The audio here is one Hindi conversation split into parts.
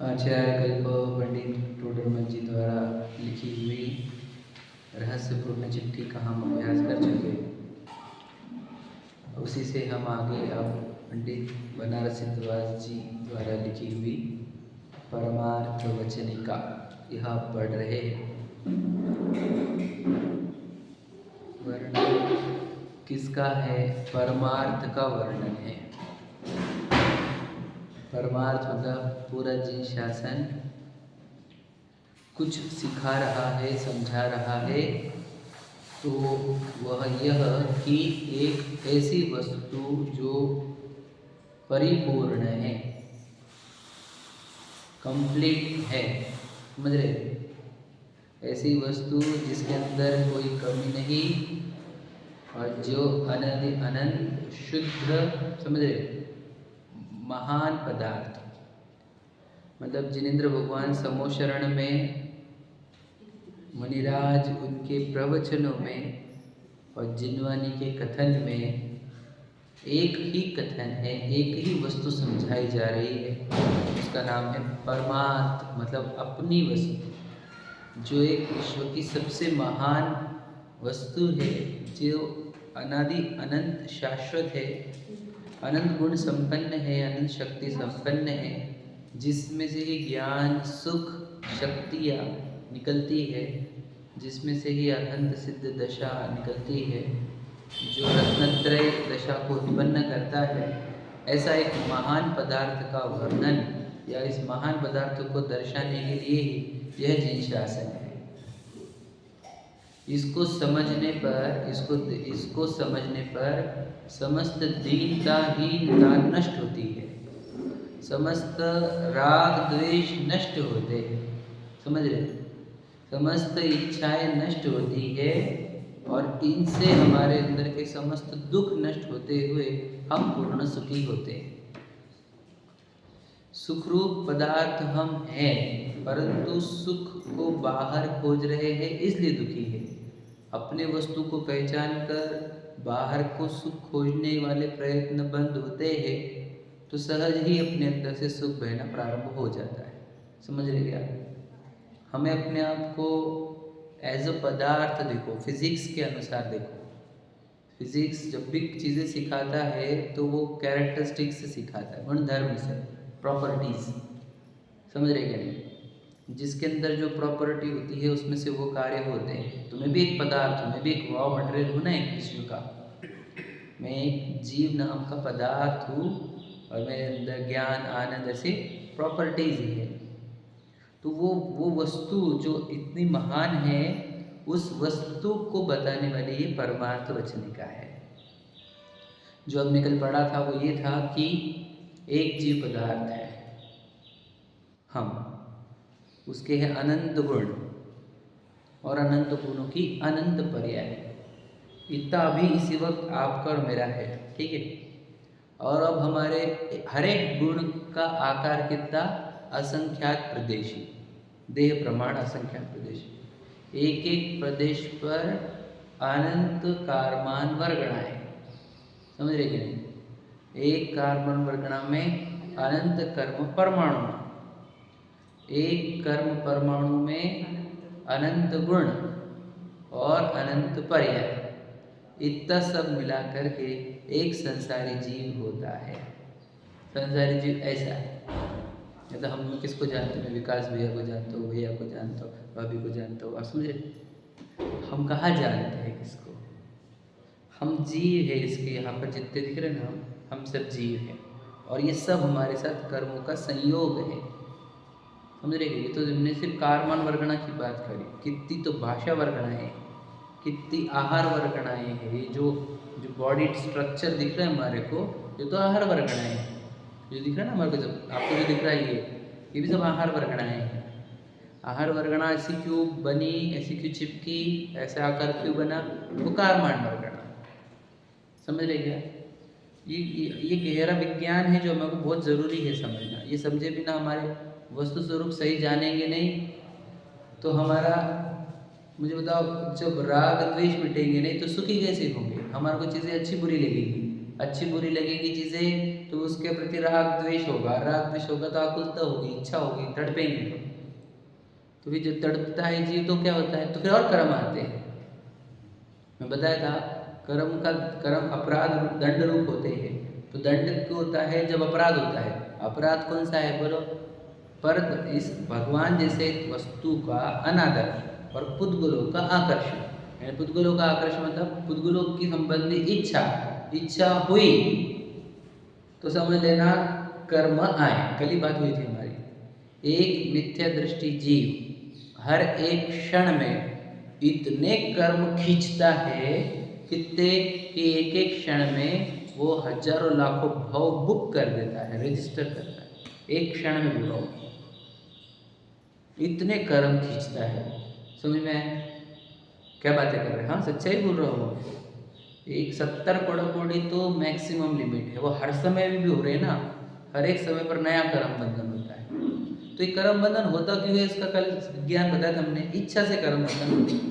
आचार्य कल्प पंडित टोडरमल जी द्वारा लिखी हुई रहस्यपूर्ण चिट्ठी का हम अभ्यास कर चुके। उसी से हम आगे अब पंडित बनारसी द्वास जी द्वारा लिखी हुई परमार्थ वचनिका यह पढ़ रहे हैं। वर्णन किसका है? परमार्थ का वर्णन है। परमार्थ मतलब पूरा जीव शासन कुछ सिखा रहा है, समझा रहा है, तो वह यह कि एक ऐसी वस्तु जो परिपूर्ण है, कंप्लीट है, समझ रहे? ऐसी वस्तु जिसके अंदर कोई कमी नहीं और जो अनंत अनंत शुद्ध, समझ रहे? महान पदार्थ, मतलब जिनेंद्र भगवान समोशरण में, मुनिराज उनके प्रवचनों में और जिनवानी के कथन में एक ही कथन है, एक ही वस्तु समझाई जा रही है। उसका नाम है परमार्थ, मतलब अपनी वस्तु, जो एक विश्व की सबसे महान वस्तु है, जो अनादि अनंत शाश्वत है, अनंत गुण संपन्न है, अनंत शक्ति संपन्न है, जिसमें से ही ज्ञान सुख शक्तियाँ निकलती है, जिसमें से ही अनंत सिद्ध दशा निकलती है, जो रत्नत्रय दशा को उत्पन्न करता है। ऐसा एक महान पदार्थ का वर्णन या इस महान पदार्थ को दर्शाने के लिए ही यह जीन शासन है। इसको समझने पर समस्त दीनता हीनता नष्ट होती है, समस्त राग द्वेष नष्ट होते हैं, समझ रहे? समस्त इच्छाएं नष्ट होती है और इनसे हमारे अंदर के समस्त दुख नष्ट होते हुए हम पूर्ण सुखी होते हैं। सुखरूप पदार्थ हम हैं, परंतु सुख को बाहर खोज रहे हैं, इसलिए दुखी है। अपने वस्तु को पहचान कर बाहर को सुख खोजने वाले प्रयत्न बंद होते हैं तो सहज ही अपने अंदर से सुख बहना प्रारंभ हो जाता है। समझ रहे क्या? हमें अपने आप को एज अ पदार्थ देखो, फिजिक्स के अनुसार देखो। फिजिक्स जब भी चीज़ें सिखाता है तो वो कैरेक्टरिस्टिक्स से सिखाता है, गुणधर्म से, प्रॉपर्टीज। समझ रहे क्या नहीं? जिसके अंदर जो प्रॉपर्टी होती है उसमें से वो कार्य होते हैं। तो मैं भी एक पदार्थ हूँ, मैं भी एक रॉ मटेरियल हूँ ना, एक विश्व का। मैं एक जीव नाम का पदार्थ हूँ और मेरे अंदर ज्ञान आनंद ऐसे प्रॉपर्टीज ही है। तो वो वस्तु जो इतनी महान है, उस वस्तु को बताने वाली ये परमार्थ वचनिका है। जो हमने कल पढ़ा था वो ये था कि एक जीव पदार्थ है हम, उसके हैं अनंत गुण और अनंत गुणों की अनंत पर्याय। इतना अभी इसी वक्त आपका और मेरा है, ठीक है? और अब हमारे हर एक गुण का आकार कितना? असंख्यात प्रदेशी, देह प्रमाण असंख्यात प्रदेशी। एक एक प्रदेश पर अनंत कारमान वर्गणाएं, समझ रहे कि नहीं? एक कार्बन वर्गणा में अनंत कर्म परमाणु, एक कर्म परमाणु में अनंत गुण और अनंत पर्याय। इतना सब मिला करके एक संसारी जीव होता है। संसारी जीव ऐसा है। मतलब हम किसको जानते हैं? मैं विकास भैया को जानता हूँ, भैया को जानता हूँ, भाभी को जानता हूँ। आप समझे? हम कहाँ जानते हैं किसको? हम जीव है इसके, यहाँ पर जितने दिख रहे हैं ना, हम सब जीव हैं और ये सब हमारे साथ कर्मों का संयोग है। समझ रहे? ये तो हमने सिर्फ कारमान वर्गणा की बात करी, कितनी तो भाषा वर्गणाएं, कितनी आहार वर्गणाएं हैं। ये जो बॉडी स्ट्रक्चर दिख रहा है हमारे को, ये तो आहार वर्गणाएं हैं। जो दिख रहा है ना हमारे को, जब आपको जो दिख रहा है ये भी सब आहार वर्गणाएं हैं। आहार वर्गणा ऐसी क्यों बनी, ऐसी क्यों चिपकी, ऐसा आकार क्यों बना? वो कारमान वर्गणा। समझ रहे क्या? ये गहरा विज्ञान है जो हमें बहुत ज़रूरी है समझना। ये समझे बिना हमारे वस्तु स्वरूप सही जानेंगे नहीं तो हमारा, मुझे बताओ, जब राग द्वेष मिटेंगे नहीं तो सुखी कैसे होंगे? हमारे को चीज़ें अच्छी बुरी लगेगी, अच्छी बुरी लगेगी चीज़ें तो उसके प्रति राग द्वेष होगा, राग द्वेष होगा तो आकुलता होगी, इच्छा होगी, तड़पेंगे तो फिर जो तड़पता है जीव तो क्या होता है, तो फिर और कर्म आते हैं। मैं बताया था कर्म अपराध दंड रूप होते हैं। तो दंड क्यों होता है, जब अपराध होता है। अपराध कौन सा है बोलो, पर इस भगवान जैसे वस्तु का अनादर और पुद्गलों का आकर्षण। यानी पुद्गलों का आकर्षण मतलब पुद्गलों की संबंधी इच्छा हुई तो समझ लेना कर्म आए। कल ही बात हुई थी हमारी। एक मिथ्या दृष्टि जीव हर एक क्षण में इतने कर्म खींचता है कितने कि एक एक क्षण में वो हजारों लाखों भाव बुक कर देता है, रजिस्टर करता है एक क्षण में भाव, इतने कर्म खींचता है। समझ में क्या बातें कर रहे हैं? हाँ सच्चाई बोल रहा हूँ। एक 70 करोड़ तो मैक्सिमम लिमिट है, वो हर समय भी हो रहे हैं ना, हर एक समय पर नया कर्म बंधन होता है। तो ये कर्म बंधन होता क्यों है, इसका कल ज्ञान बताया था हमने। इच्छा से कर्म बंधन होती है।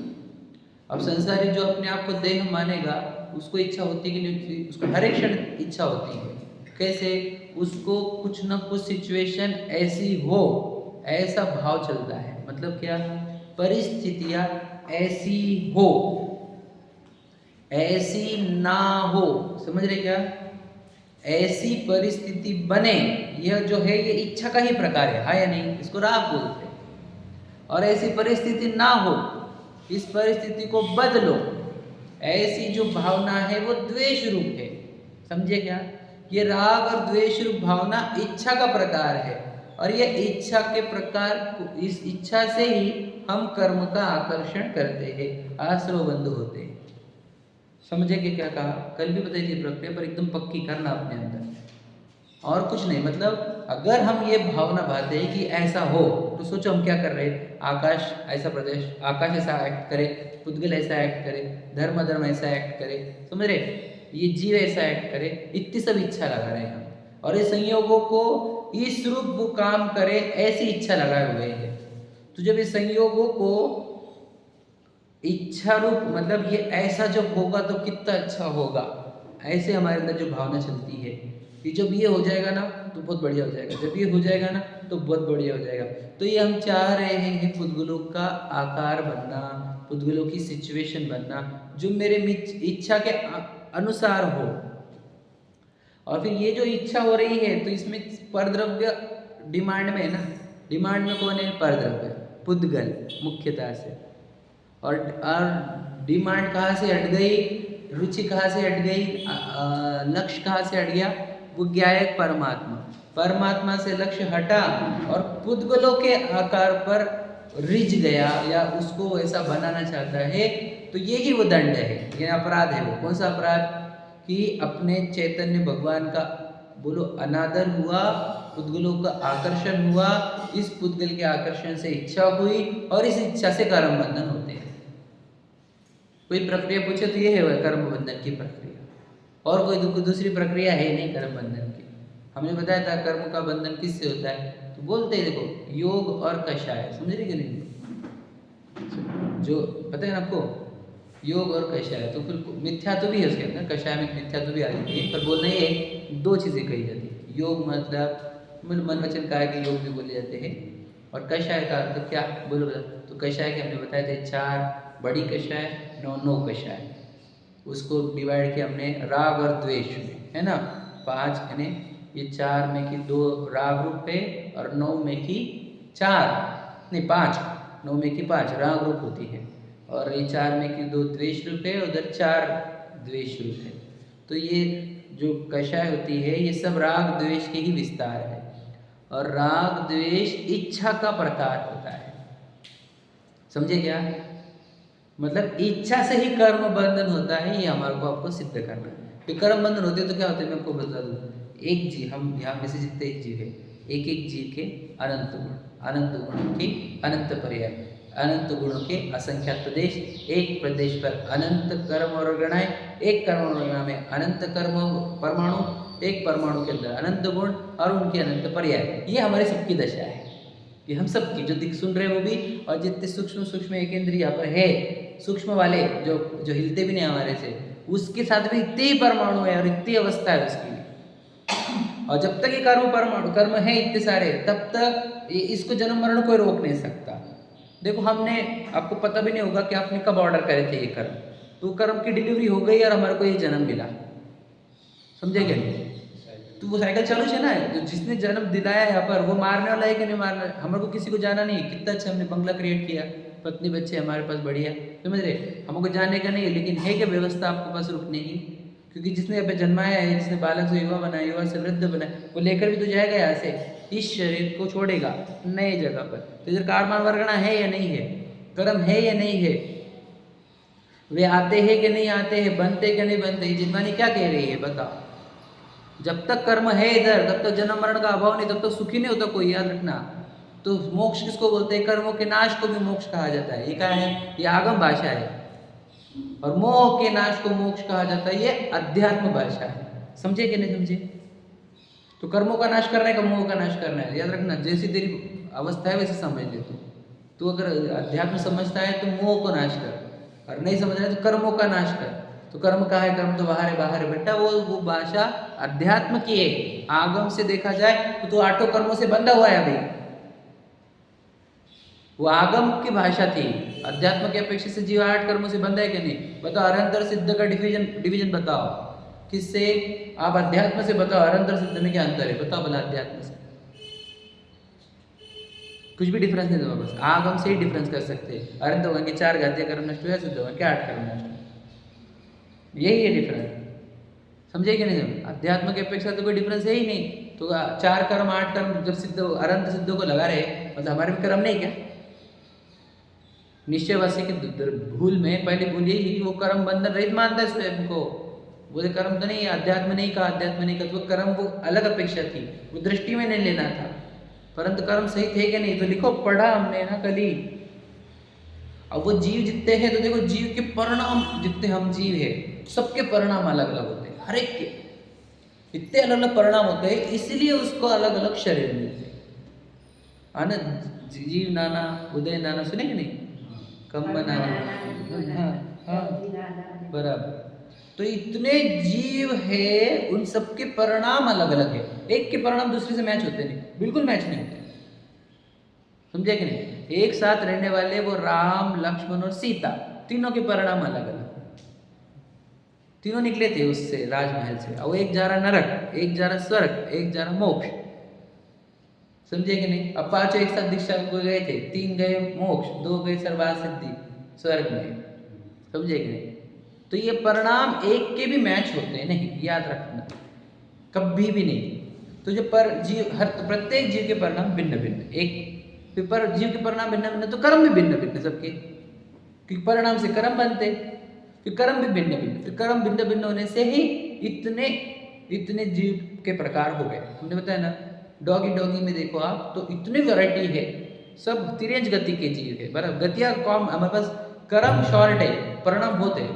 अब संसारी जो अपने आप को देह मानेगा उसको इच्छा होती कि नहीं, उसको हर एक क्षण इच्छा होती है। कैसे, उसको कुछ न कुछ सिचुएशन ऐसी हो, ऐसा भाव चलता है। मतलब क्या, परिस्थितियां ऐसी हो, ऐसी ना हो। समझ रहे क्या, ऐसी परिस्थिति बने, यह जो है ये इच्छा का ही प्रकार है, हाँ या नहीं, इसको राग बोलते हैं। और ऐसी परिस्थिति ना हो, इस परिस्थिति को बदलो, ऐसी जो भावना है वो द्वेष रूप है। समझे क्या, ये राग और द्वेष रूप भावना इच्छा का प्रकार है। और ये इच्छा के प्रकार, इस इच्छा से ही हम कर्म का आकर्षण करते हैं, आश्रव बंध होते हैं। समझे कि क्या कहा, कल भी बताई थी प्रक्रिया, पर एकदम पक्की करना अपने अंदर, और कुछ नहीं। मतलब अगर हम ये भावना भाते हैं कि ऐसा हो, तो सोचो हम क्या कर रहे हैं। आकाश ऐसा प्रदेश, आकाश ऐसा एक्ट करे, पुद्गल ऐसा एक्ट करे, धर्म ऐसा एक्ट करे, समझ रहे, ये जीव ऐसा एक्ट करे, इतनी सब इच्छा लगा रहे हैं हम। और ये संयोगों को इस रूप वो काम करे, ऐसी इच्छा लगाए हुए हैं। तो जब इस संयोगों को इच्छा रूप, मतलब ये ऐसा जब होगा तो कितना अच्छा होगा, ऐसे हमारे अंदर जो भावना चलती है कि जब ये हो जाएगा ना तो बहुत बढ़िया हो जाएगा, जब ये हो जाएगा ना तो बहुत बढ़िया हो जाएगा। तो ये हम चाह रहे हैं पुद्गलों का आकार बनना, पुद्गलों की सिचुएशन बनना जो मेरे इच्छा के अनुसार हो। और फिर ये जो इच्छा हो रही है तो इसमें परद्रव्य डिमांड में है ना, डिमांड में कौन है, परद्रव्य, पुद्गल मुख्यतः से। और डिमांड कहाँ से हट गई, रुचि कहाँ से हट गई, लक्ष्य कहाँ से हट गया, वो ज्ञायक परमात्मा, परमात्मा से लक्ष्य हटा और पुद्गलों के आकार पर रिझ गया या उसको ऐसा बनाना चाहता है। तो यही वो दंड है, ये अपराध है। वो कौन सा अपराध, कि अपने चैतन्य भगवान का बोलो अनादर हुआ, पुद्गलों का आकर्षण हुआ, इस पुद्गल के आकर्षण से इच्छा हुई और इस इच्छा से कर्म बंधन होते हैं। कोई प्रक्रिया पूछे तो ये है कर्म बंधन की प्रक्रिया, और कोई दूसरी प्रक्रिया है नहीं कर्म बंधन की। हमने बताया था कर्म का बंधन किससे होता है, तो बोलते हैं देखो योग और कषाय, समझ रहे कि नहीं, जो पता है ना आपको, योग और कषाय। तो फिर मिथ्या तो भी है उसके अंदर, कषाय में मिथ्या तो भी आ जाती है, पर बोलना ये दो चीज़ें कही जाती है। योग मतलब मन वचन काय के योग भी बोले जाते हैं, और कषाय का अर्थ क्या बोलो बता। तो कषाय के हमने बताए थे 4 बड़ी कषाय, 9 कषाय। उसको डिवाइड किया हमने राग और द्वेष में, है ना, 5, यानी ये 4 में की 2 राग रूप है और 9 में की 5 9 में की 5 राग रूप होती है, और ये 4 में की 2 द्वेष रूप है, उधर 4 द्वेष रूप है। तो ये जो कषाय होती है ये सब राग द्वेष के ही विस्तार है, और राग द्वेष इच्छा का प्रकार होता है। समझे क्या, मतलब इच्छा से ही कर्म बंधन होता है, ये हमारे को आपको सिद्ध करना है। फिर कर्म बंधन होते तो क्या होते है, मैं आपको बता दूँ। एक जीव, हम यहाँ में से जितने एक जीव है, एक एक जीव के अनंत गुण, अनंत गुणों के अनंत पर्याय, अनंत गुणों के असंख्यात प्रदेश, एक प्रदेश पर अनंत कर्म और गणाएं, एक कर्म और गणा में अनंत कर्म परमाणु, एक परमाणु के अंदर अनंत गुण और उनके अनंत पर्याय। ये हमारे सबकी दशा है, ये हम सबकी जो दिख सुन रहे हैं वो भी, और जितने सूक्ष्म सूक्ष्म एक इंद्रिय यहाँ पर है, सूक्ष्म वाले जो हिलते भी नहीं हमारे से, उसके साथ भी इतने ही परमाणु है और इतनी अवस्था है उसकी। और जब तक ये कर्म है इतने सारे, तब तक इसको जन्म मरण कोई रोक नहीं सकता। देखो हमने, आपको पता भी नहीं होगा कि आपने कब ऑर्डर करे थे ये कर्म, तो कर्म की डिलीवरी हो गई और हमारे को ये जन्म मिला, समझे क्या नहीं? तो वो साइकिल चालू है ना, तो जिसने जन्म दिलाया यहाँ पर वो मारने वाला है कि नहीं मारना, हमारे को किसी को जाना नहीं। कितना अच्छा हमने बंगला क्रिएट किया, पत्नी बच्चे हमारे पास बढ़िया, समझ रहे, हमको जाने का नहीं है, लेकिन है क्या व्यवस्था आपके पास रुकने की? क्योंकि जिसने यहाँ पे जन्माया है, जिसने बालक से युवा बनाया, युवा से वृद्ध बनाया, वो लेकर भी तो जाएगा यहाँ से, इस शरीर को छोड़ेगा नए जगह पर। तो इधर कारमान वर्गणा है या नहीं है, कर्म है या नहीं है, वे आते हैं कि नहीं आते हैं, बनते कि नहीं बनते? जिनवानी क्या कह रही है बताओ? जब तक कर्म है इधर, तब तक जन्म मरण का अभाव नहीं, तब तक सुखी नहीं होता कोई, याद रखना। तो मोक्ष किसको बोलते हैं? कर्मों के नाश को भी मोक्ष कहा जाता है। ये क्या है? ये आगम भाषा है। और मोह के नाश को मोक्ष कहा जाता है, ये अध्यात्म भाषा है। समझे कि नहीं समझे? तो कर्मों का नाश करना है का मोह का नाश करना है, याद रखना। जैसी तेरी अवस्था है वैसे समझ ले तू अगर अध्यात्म समझता है तो मोह को नाश कर, और नहीं समझ रहा है तो कर्मों का नाश कर। तो कर्म कहाँ है? कर्म तो बाहर है बेटा। वो भाषा अध्यात्म की है। आगम से देखा जाए तो आठों कर्मों से बंधा हुआ है अभी, वो आगम की भाषा थी। अध्यात्म की अपेक्षा से जीव 8 कर्मों से बंधा है कि नहीं? बताओ, अरंतर सिद्ध का डिवीजन बताओ किससे? आप अध्यात्म से बताओ, अरंतर सिद्ध में क्या अंतर है बताओ भला। अध्यात्म से कुछ भी डिफरेंस नहीं होगा, बस आगम से ही डिफरेंस कर सकते हैं। अरंत होगा कि 4 घातीय कर्म नष्ट हुआ, सिद्ध होगा कि 8 कर्म नष्ट हुआ, यही है डिफरेंस। समझे कि नहीं? अध्यात्म की अपेक्षा तो कोई डिफरेंस है ही नहीं। तो 4 कर्म 8 कर्म जब सिद्ध अरंत सिद्धों को लगा रहे, मतलब हमारे भी कर्म नहीं क्या? निश्चयवासी की भूल में पहली भूल यही, वो कर्म बंधन रहित मानता है स्वयं को। वो कर्म तो नहीं, अध्यात्म नहीं कहा, अध्यात्म नहीं कहा, तो वो कर्म वो अलग अपेक्षा थी, वो दृष्टि में नहीं लेना था। परंतु कर्म सही थे कि नहीं? तो लिखो, पढ़ा हमने ना कल ही। अब वो जीव जितने हैं, तो देखो जीव के परिणाम जितने हम जीव है, सबके परिणाम अलग अलग होते हैं, हर एक के इतने अलग अलग परिणाम होते हैं, इसलिए उसको अलग अलग शरीर मिलते हैं। आनंद जीव नाना उदय नाना, सुने कि नहीं? कम बनाना, हाँ बराबर। तो इतने जीव है, उन सबके परिणाम अलग अलग है। एक के परिणाम दूसरे से मैच होते नहीं, बिल्कुल मैच नहीं होते, समझे कि नहीं? एक साथ रहने वाले वो राम लक्ष्मण और सीता, तीनों के परिणाम अलग अलग। तीनों निकले थे उससे, राजमहल से, और एक जा रहा नरक, एक जा रहा स्वर्ग, एक जा रहा मोक्ष, समझे कि नहीं? अब 5 एक साथ दीक्षा को गए थे, 3 गए मोक्ष, 2 गए सर्वार्थ सिद्धि स्वर्ग में, समझे कि नहीं? तो ये परिणाम एक के भी मैच होते हैं नहीं, याद रखना, कभी भी नहीं। तो जो पर जीव, हर प्रत्येक जीव के परिणाम भिन्न भिन्न, एक पर जीव के परिणाम भिन्न भिन्न, तो कर्म भी भिन्न भिन्न सबके, क्योंकि परिणाम से कर्म बनते, फिर कर्म भी भिन्न भिन्न, फिर कर्म भिन्न भिन्न होने से ही इतने जीव के प्रकार हो गए। हमने बताया ना, डॉगी में देखो आप, तो इतनी वैरायटी है, सब तिरंज गति के जीव है, बराबर। गतियाँ कम, हमारे पास कर्म शॉर्ट है, परिणाम बहुत है।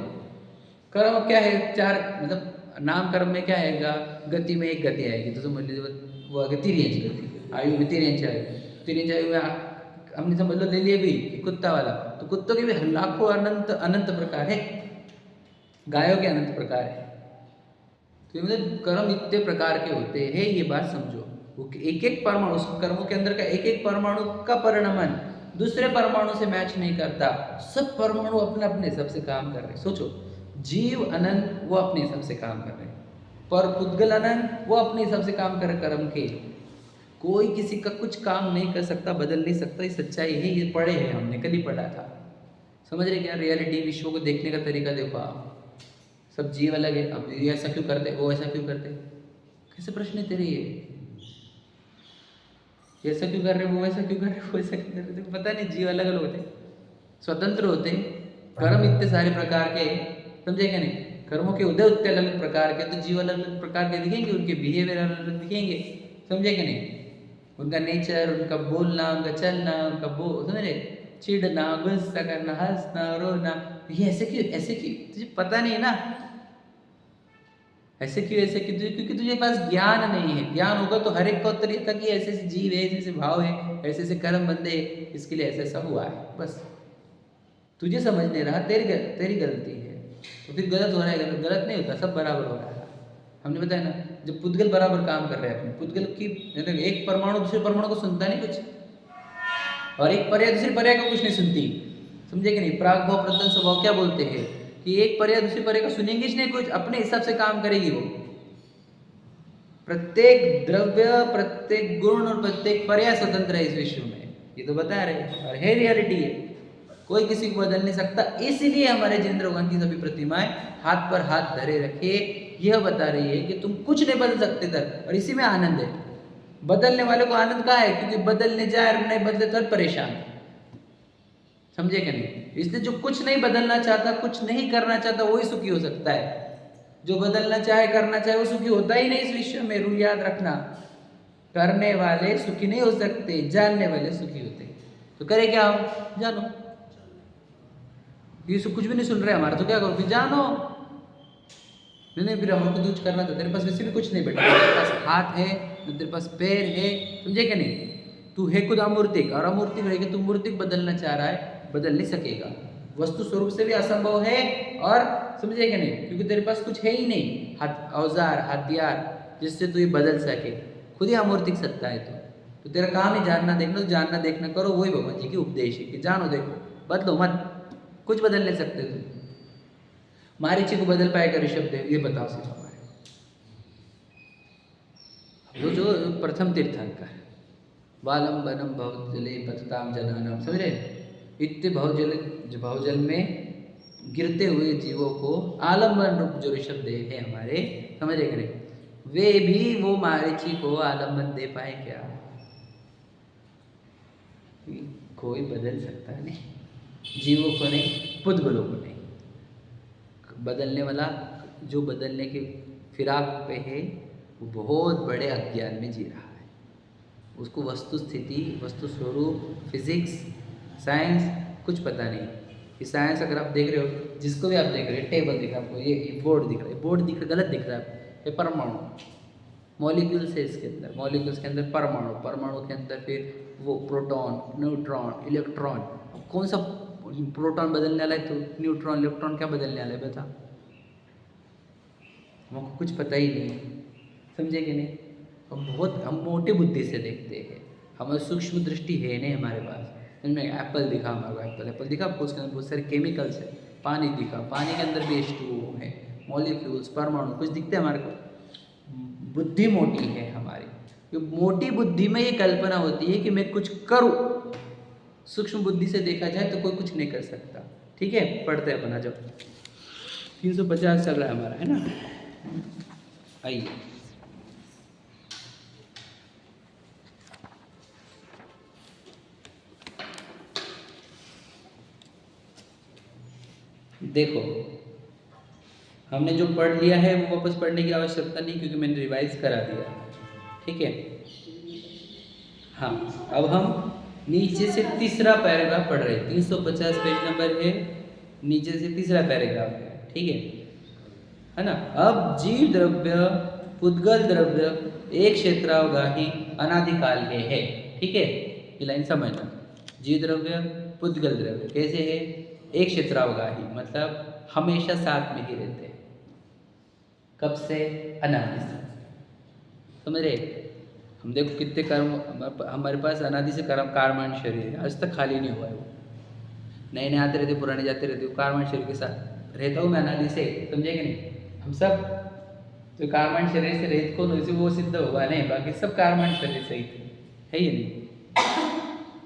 कर्म क्या है? 4, मतलब नाम कर्म में क्या आएगा? गति में एक गति आएगी, तो समझ लीजिए वो आगे तिरंज गति, आयु में तिरंज आएगी। तिरंज आयु में हमने समझ लो ले लिए भी कुत्ता वाला, तो कुत्तों के भी लाखों अनंत प्रकार है, गायों के अनंत प्रकार है। तो मतलब कर्म इतने प्रकार के होते हैं, ये बात समझो। वो एक एक परमाणु, उस कर्मों के अंदर का एक एक परमाणु का परिणमन दूसरे परमाणु से मैच नहीं करता। सब परमाणु अपने अपने हिसाब से काम कर रहे हैं। सोचो, जीव अनंत, वो अपने हिसाब से काम कर रहे हैं, पर पुद्गल अनंत, वो अपने हिसाब से काम कर रहे कर्म के। कोई किसी का कुछ काम नहीं कर सकता, बदल नहीं सकता, ये सच्चाई है, ये पढ़े हैं हमने, कल ही पढ़ा था। समझ रहे क्या? रियलिटी, विश्व को देखने का तरीका देखो आप, सब जीव अलग है। अब ये ऐसा क्यों करते, वो ऐसा क्यों करते, कैसे प्रश्न है तेरे ये? ऐसा क्यों कर रहे, वो ऐसा क्यों कर रहे, वो ऐसा क्यों कर रहे? पता नहीं, जीव अलग अलग होते, स्वतंत्र होते, कर्म इतने सारे प्रकार के, समझे क्या नहीं? कर्मों के उदय उतने अलग अलग प्रकार के, तो जीव अलग अलग प्रकार के दिखेंगे, उनके बिहेवियर अलग अलग दिखेंगे, समझे क्या नहीं? उनका नेचर, उनका बोलना, उनका चलना, उनका समझ रहे, चिढ़ना, गुस्सा करना, हंसना, रोना, ये ऐसे क्यों तुझे पता नहीं ना, ऐसे क्यों क्योंकि तुझे पास ज्ञान नहीं है। ज्ञान होगा तो हर एक को तरीका कि ऐसे ऐसे जीव है, ऐसे ऐसे भाव है, ऐसे ऐसे कर्म बंदे, इसके लिए ऐसा ऐसा हुआ है, बस तुझे समझ नहीं रहा, तेरी गलती है। तो फिर गलत हो रहा है, गलत नहीं होता, सब बराबर हो रहा है। हमने बताया ना, जब पुद्गल बराबर काम कर रहे हैं अपने, पुद्गल की एक परमाणु दूसरे परमाणु को सुनता नहीं कुछ, और एक पर्याय दूसरी पर्याय को कुछ नहीं सुनती, समझे कि नहीं। प्राग भाव प्रत्यन स्वभाव क्या बोलते हैं कि एक पर्याय दूसरी पर्याय को सुनेंगी नहीं, कुछ अपने हिसाब से काम करेगी वो। प्रत्येक द्रव्य, प्रत्येक गुण और प्रत्येक पर्याय स्वतंत्र है इस विश्व में, ये तो बता रहे, और है रियलिटी है, कोई किसी को बदल नहीं सकता। इसलिए हमारे जिनेंद्र भगवान की सभी प्रतिमाएं हाथ पर हाथ धरे रखे यह बता रही है कि तुम कुछ नहीं बदल सकते तर, और इसी में आनंद है। बदलने वाले को आनंद कहाँ है, क्योंकि बदलने जाए और नहीं बदले तो परेशान, समझे कि नहीं। इसलिए जो कुछ नहीं बदलना चाहता, कुछ नहीं करना चाहता, वही सुखी हो सकता है। जो बदलना चाहे, करना चाहे, वो सुखी होता ही नहीं इस विश्व में। रूल याद रखना, करने वाले सुखी नहीं हो सकते, जानने वाले सुखी होते। तो करे क्या हम, जानो। ये सब कुछ भी नहीं सुन रहे हमारा, तो क्या करो, फिर जानो। नहीं फिर हमारे को कुछ करना था, तेरे पास वैसे भी कुछ नहीं बेटा, तेरे पास हाथ है, तेरे पास पैर है, समझे क्या नहीं। तू है खुद अमूर्तिक, और अमूर्तिक रहेगा, तू मूर्तिक बदलना चाह रहा है, बदल नहीं सकेगा। वस्तु स्वरूप से भी असंभव है, और समझे क्या नहीं, क्योंकि तेरे पास कुछ है ही नहीं, हाथ औजार हथियार जिससे तू ये बदल सके, खुद ही अमूर्तिक सत्ता है। तो तेरा काम ही जानना देखना, तो जानना देखना करो, वही भगवान जी की उपदेश है कि जानो देखो, बदलो मत, कुछ बदल नहीं सकते तुम। मारीची को बदल पाएगा ऋषभदेव, ये बताओ सिर्फ हमारे जो प्रथम तीर्थंकर, वालंबनम भवजले पतताम जनानाम, समझ रहे, इत्य भवजल में गिरते हुए जीवों को आलम्बन रूप जो ऋषभदेव है हमारे, समझ रहे, वे भी वो मारीची को आलम्बन दे पाए क्या, कोई बदल सकता नहीं, जीवों को नहीं, पुद्गलों को नहीं। बदलने वाला जो बदलने के फिराक पे है, वो बहुत बड़े अज्ञान में जी रहा है। उसको वस्तु स्थिति, वस्तु स्वरूप, फिजिक्स, साइंस कुछ पता नहीं। कि साइंस अगर आप देख रहे हो, जिसको भी आप देख रहे हो, टेबल दिख रहा है आपको, ये बोर्ड दिख रहा है, बोर्ड दिख रहा, गलत दिख रहा है, ये परमाणु, मॉलिक्यूल्स है इसके अंदर, मॉलिक्यूल्स के अंदर परमाणु, परमाणु के अंदर फिर वो प्रोटॉन, न्यूट्रॉन, इलेक्ट्रॉन। कौन सा प्रोटॉन बदलने वाला है, तो न्यूट्रॉन, इलेक्ट्रॉन क्या बदलने वाला है बता, हमको कुछ पता ही नहीं है, समझे कि नहीं। हम मोटी बुद्धि से देखते हैं, हमारी सूक्ष्म दृष्टि है नहीं हमारे पास। समझ में, एप्पल दिखा हमारे को, एप्पल दिखा आपको, उसके अंदर बहुत सारे केमिकल्स है। पानी दिखा, पानी के अंदर भी H2O है, मॉलिक्यूल्स, परमाणु कुछ दिखते हैं हमारे को। बुद्धि मोटी है हमारी, तो मोटी बुद्धि में ये कल्पना होती है कि मैं कुछ करूं। सूक्ष्म बुद्धि से देखा जाए तो कोई कुछ नहीं कर सकता। ठीक है, पढ़ते हैं अपना, जब 350 चल रहा है हमारा, है ना। आइए, देखो हमने जो पढ़ लिया है वो वापस पढ़ने की आवश्यकता नहीं, क्योंकि मैंने रिवाइज करा दिया। ठीक है, हाँ, अब हम नीचे से तीसरा पैराग्राफ पढ़ रहे हैं। 350 पेज नंबर है, नीचे से तीसरा पैराग्राफ है। ठीक है ना। अब जीव द्रव्य, पुद्गल द्रव्य एक क्षेत्रावगाही अनादिकाल के है। ठीक है, ये लाइन समझना। जीव द्रव्य, पुद्गल द्रव्य कैसे है, एक क्षेत्रावगाही, मतलब हमेशा साथ में ही रहते हैं। कब से, अनादि से, समझ रहे। हम देखो कितने कर्म हमारे पास अनादि से कर्म कारमान शरीर है, आज तक खाली नहीं हुआ है वो। नए नए आते रहते, पुराने जाते रहते, कारमान शरीर के साथ रहता हूँ मैं अनादि से, समझे कि नहीं। हम सब तो कारमान शरीर से रहित कौन वैसे वो सिद्ध होगा नहीं, बाकी सब कारमान शरीर से ही थे, है ही नहीं।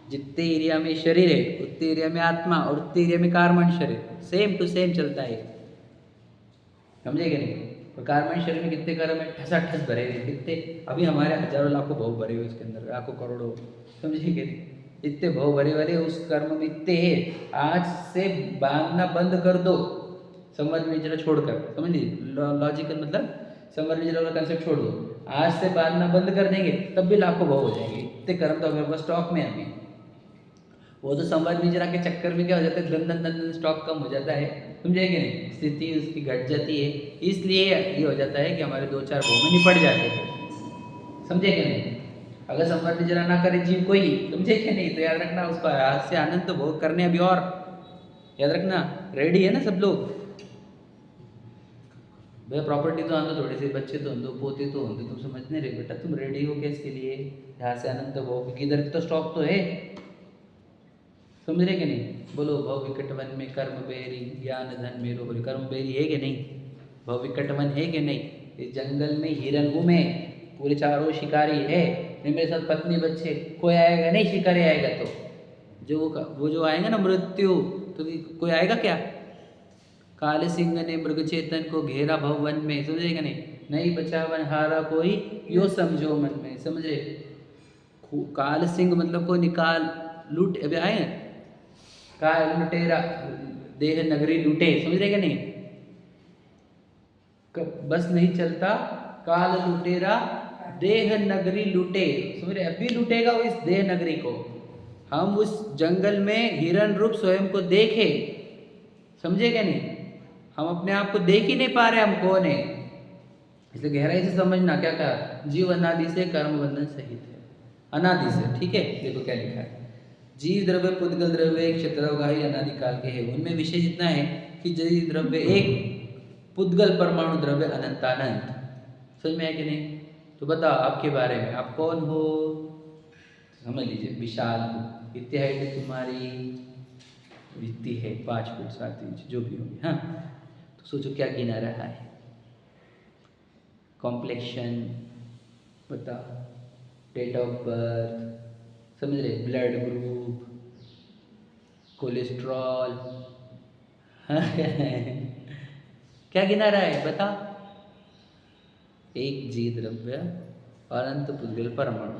जितने एरिया में शरीर है उतने एरिया में आत्मा, और उतने एरिया में कारमान शरीर, सेम टू सेम चलता है, समझे कि नहीं। और कारमान शरीर में कितने कर्म है, ठसाठस भरे हुए, कितने अभी हमारे हजारों लाखों भाव भरे हुए उसके अंदर, लाखों करोड़ों, समझे कि नहीं। इतने भाव भरे वाले उस कर्म में इतने हैं, आज से बांधना बंद कर दो, संवर विजरा छोड़कर, समझ लीजिए लॉजिकल, मतलब संवर विजरा वाला कंसेप्ट छोड़ दो, आज से बांधना बंद कर देंगे तब भी लाखों भाव हो जाएंगे। इतने कर्म तो हमारे पास स्टॉक में अभी। वो तो संवाद विजरा के चक्कर में क्या हो जाता है, धन धन धन स्टॉक कम हो जाता है, समझेंगे नहीं, स्थिति उसकी घट जाती है, इसलिए ये हो जाता है कि हमारे 2-4 भाव में निपट जाते हैं, समझेंगे नहीं। अगर संवाद विजरा ना करे जीव कोई, समझेंगे नहीं, तो याद रखना उसका आज से आनंद तो भोग करने अभी और, याद रखना रेडी है ना सब लोग, भैया प्रॉपर्टी तो आंदो, थोड़े से बच्चे तो आंदो, पोते तो आंदो, तुम समझ नहीं रहे बेटा, तुम रेडी हो क्या इसके लिए? यहाँ से अनंत भव, क्योंकि इधर तो स्टॉक तो है, समझ रहे कि नहीं? बोलो, भव विकट वन में कर्म बेरी ज्ञान धन मेरो होरी। कर्म बेरी है कि नहीं? भव विकट वन है कि नहीं? इस जंगल में हिरन घूमे, पूरे चारों शिकारी है, मेरे साथ पत्नी बच्चे, कोई आएगा नहीं शिकारी आएगा तो? जो वो जो आएगा ना मृत्यु, तो कोई आएगा क्या? काले सिंह ने मृग चेतन को घेरा भवन में, समझेगा नहीं? नहीं बचा वन हारा कोई, यो समझो मन में, समझे? काल सिंह मतलब को निकाल लूट, अभी आए हैं काल लुटेरा देह नगरी लूटे, समझ रहे क्या नहीं? बस नहीं चलता काल लुटेरा देह नगरी लूटे, समझ रहे? अभी लूटेगा वो इस देह नगरी को। हम उस जंगल में हिरण रूप स्वयं को देखे, समझे क्या नहीं? हम अपने आप को देख ही नहीं पा रहे हम कौन है, इसलिए गहराई से समझना। क्या कहा? जीव अनादि से कर्म बंधन सहित है, अनादि से, ठीक है? देखो क्या लिखा है, जीव द्रव्य पुद्गल द्रव्य क्षेत्रवगाही अनादिकाल के हैं। उनमें विशेष इतना है कि जीव द्रव्य एक, पुद्गल परमाणु द्रव्य अनंतानंत। समझ में है कि नहीं? तो बताओ आपके बारे में, आप कौन हो? समझ लीजिए, विशाल हो, इतनी हाइट तुम्हारी, इतनी है 5 फुट 7 इंच जो भी होगी, हाँ? तो सोचो क्या गिना रहा है? कॉम्प्लेक्शन बताओ, डेट ऑफ बर्थ, समझ रहे? ब्लड ग्रुप, कोलेस्ट्रॉल, क्या गिना रहा है बता? एक जीव द्रव्य और अनंत पुद्गल परमाणु,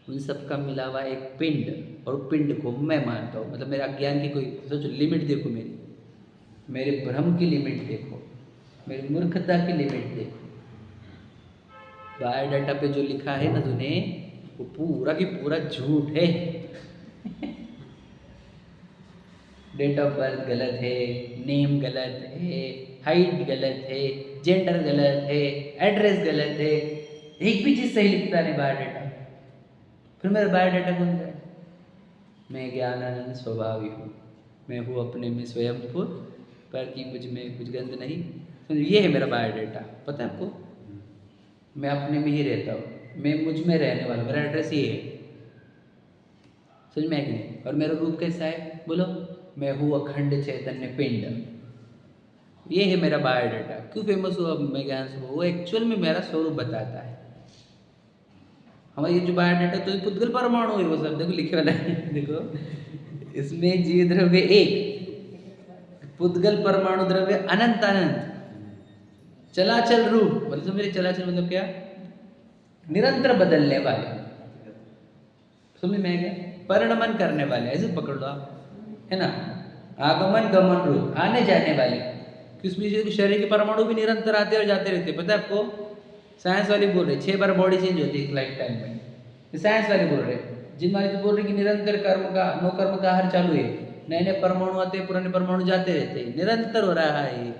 उन सबका मिला हुआ एक पिंड, और पिंड को मैं मानता हूँ, मतलब मेरे अज्ञान की कोई, सोचो लिमिट देखो मेरी, मेरे भ्रम की लिमिट देखो, मेरी मूर्खता की लिमिट देखो। बायोडाटा पे जो लिखा है ना तूने, वो पूरा की पूरा झूठ है। डेट ऑफ बर्थ गलत है, नेम गलत है, हाइट गलत है, जेंडर गलत है, एड्रेस गलत है, एक भी चीज़ सही लिखता नहीं बायोडाटा। फिर मेरा बायोडाटा कौन सा है? मैं ज्ञानानंद स्वभावी हूँ, मैं हूँ अपने में स्वयंभू, पर कि मुझ में कुछ गंध नहीं। तो ये है मेरा बायोडाटा, पता है आपको? मैं अपने में ही रहता हूँ, मैं मुझ में रहने वाला, मेरा एड्रेस ये है, समझ में है कि नहीं? और मेरा रूप कैसा है बोलो? मैं हूँ अखंड चैतन्य पिंड, ये है मेरा बायोडाटा। क्यों फेमस हुआ मैं ज्ञान से? वो एक्चुअल में मेरा स्वरूप बताता है। हमारा ये जो बायोडाटा तो पुद्गल परमाणु है, वो सब देखो लिखे वाला है, देखो इसमें जीव द्रव्य एक, पुद्गल परमाणु द्रव्य अनंत अनंत, चलाचल रूप, मतलब मेरे चलाचल मतलब क्या? निरंतर बदलने वाले, समझ में क्या? परिणमन करने वाले, ऐसे पकड़ लो आप, है ना? आगमन गमन रूप, आने जाने वाले। किसमें शरीर के परमाणु भी निरंतर आते और जाते रहते, पता है आपको? साइंस वाले बोल रहे 6 बार बॉडी चेंज होती है लाइफ टाइम में, साइंस वाले बोल रहे। जिन वाले तो बोल रहे कि निरंतर कर्म का, नो कर्म का हर चालू है, नए नए परमाणु आते हैं, पुराने परमाणु जाते रहते हैं, निरंतर हो रहा है।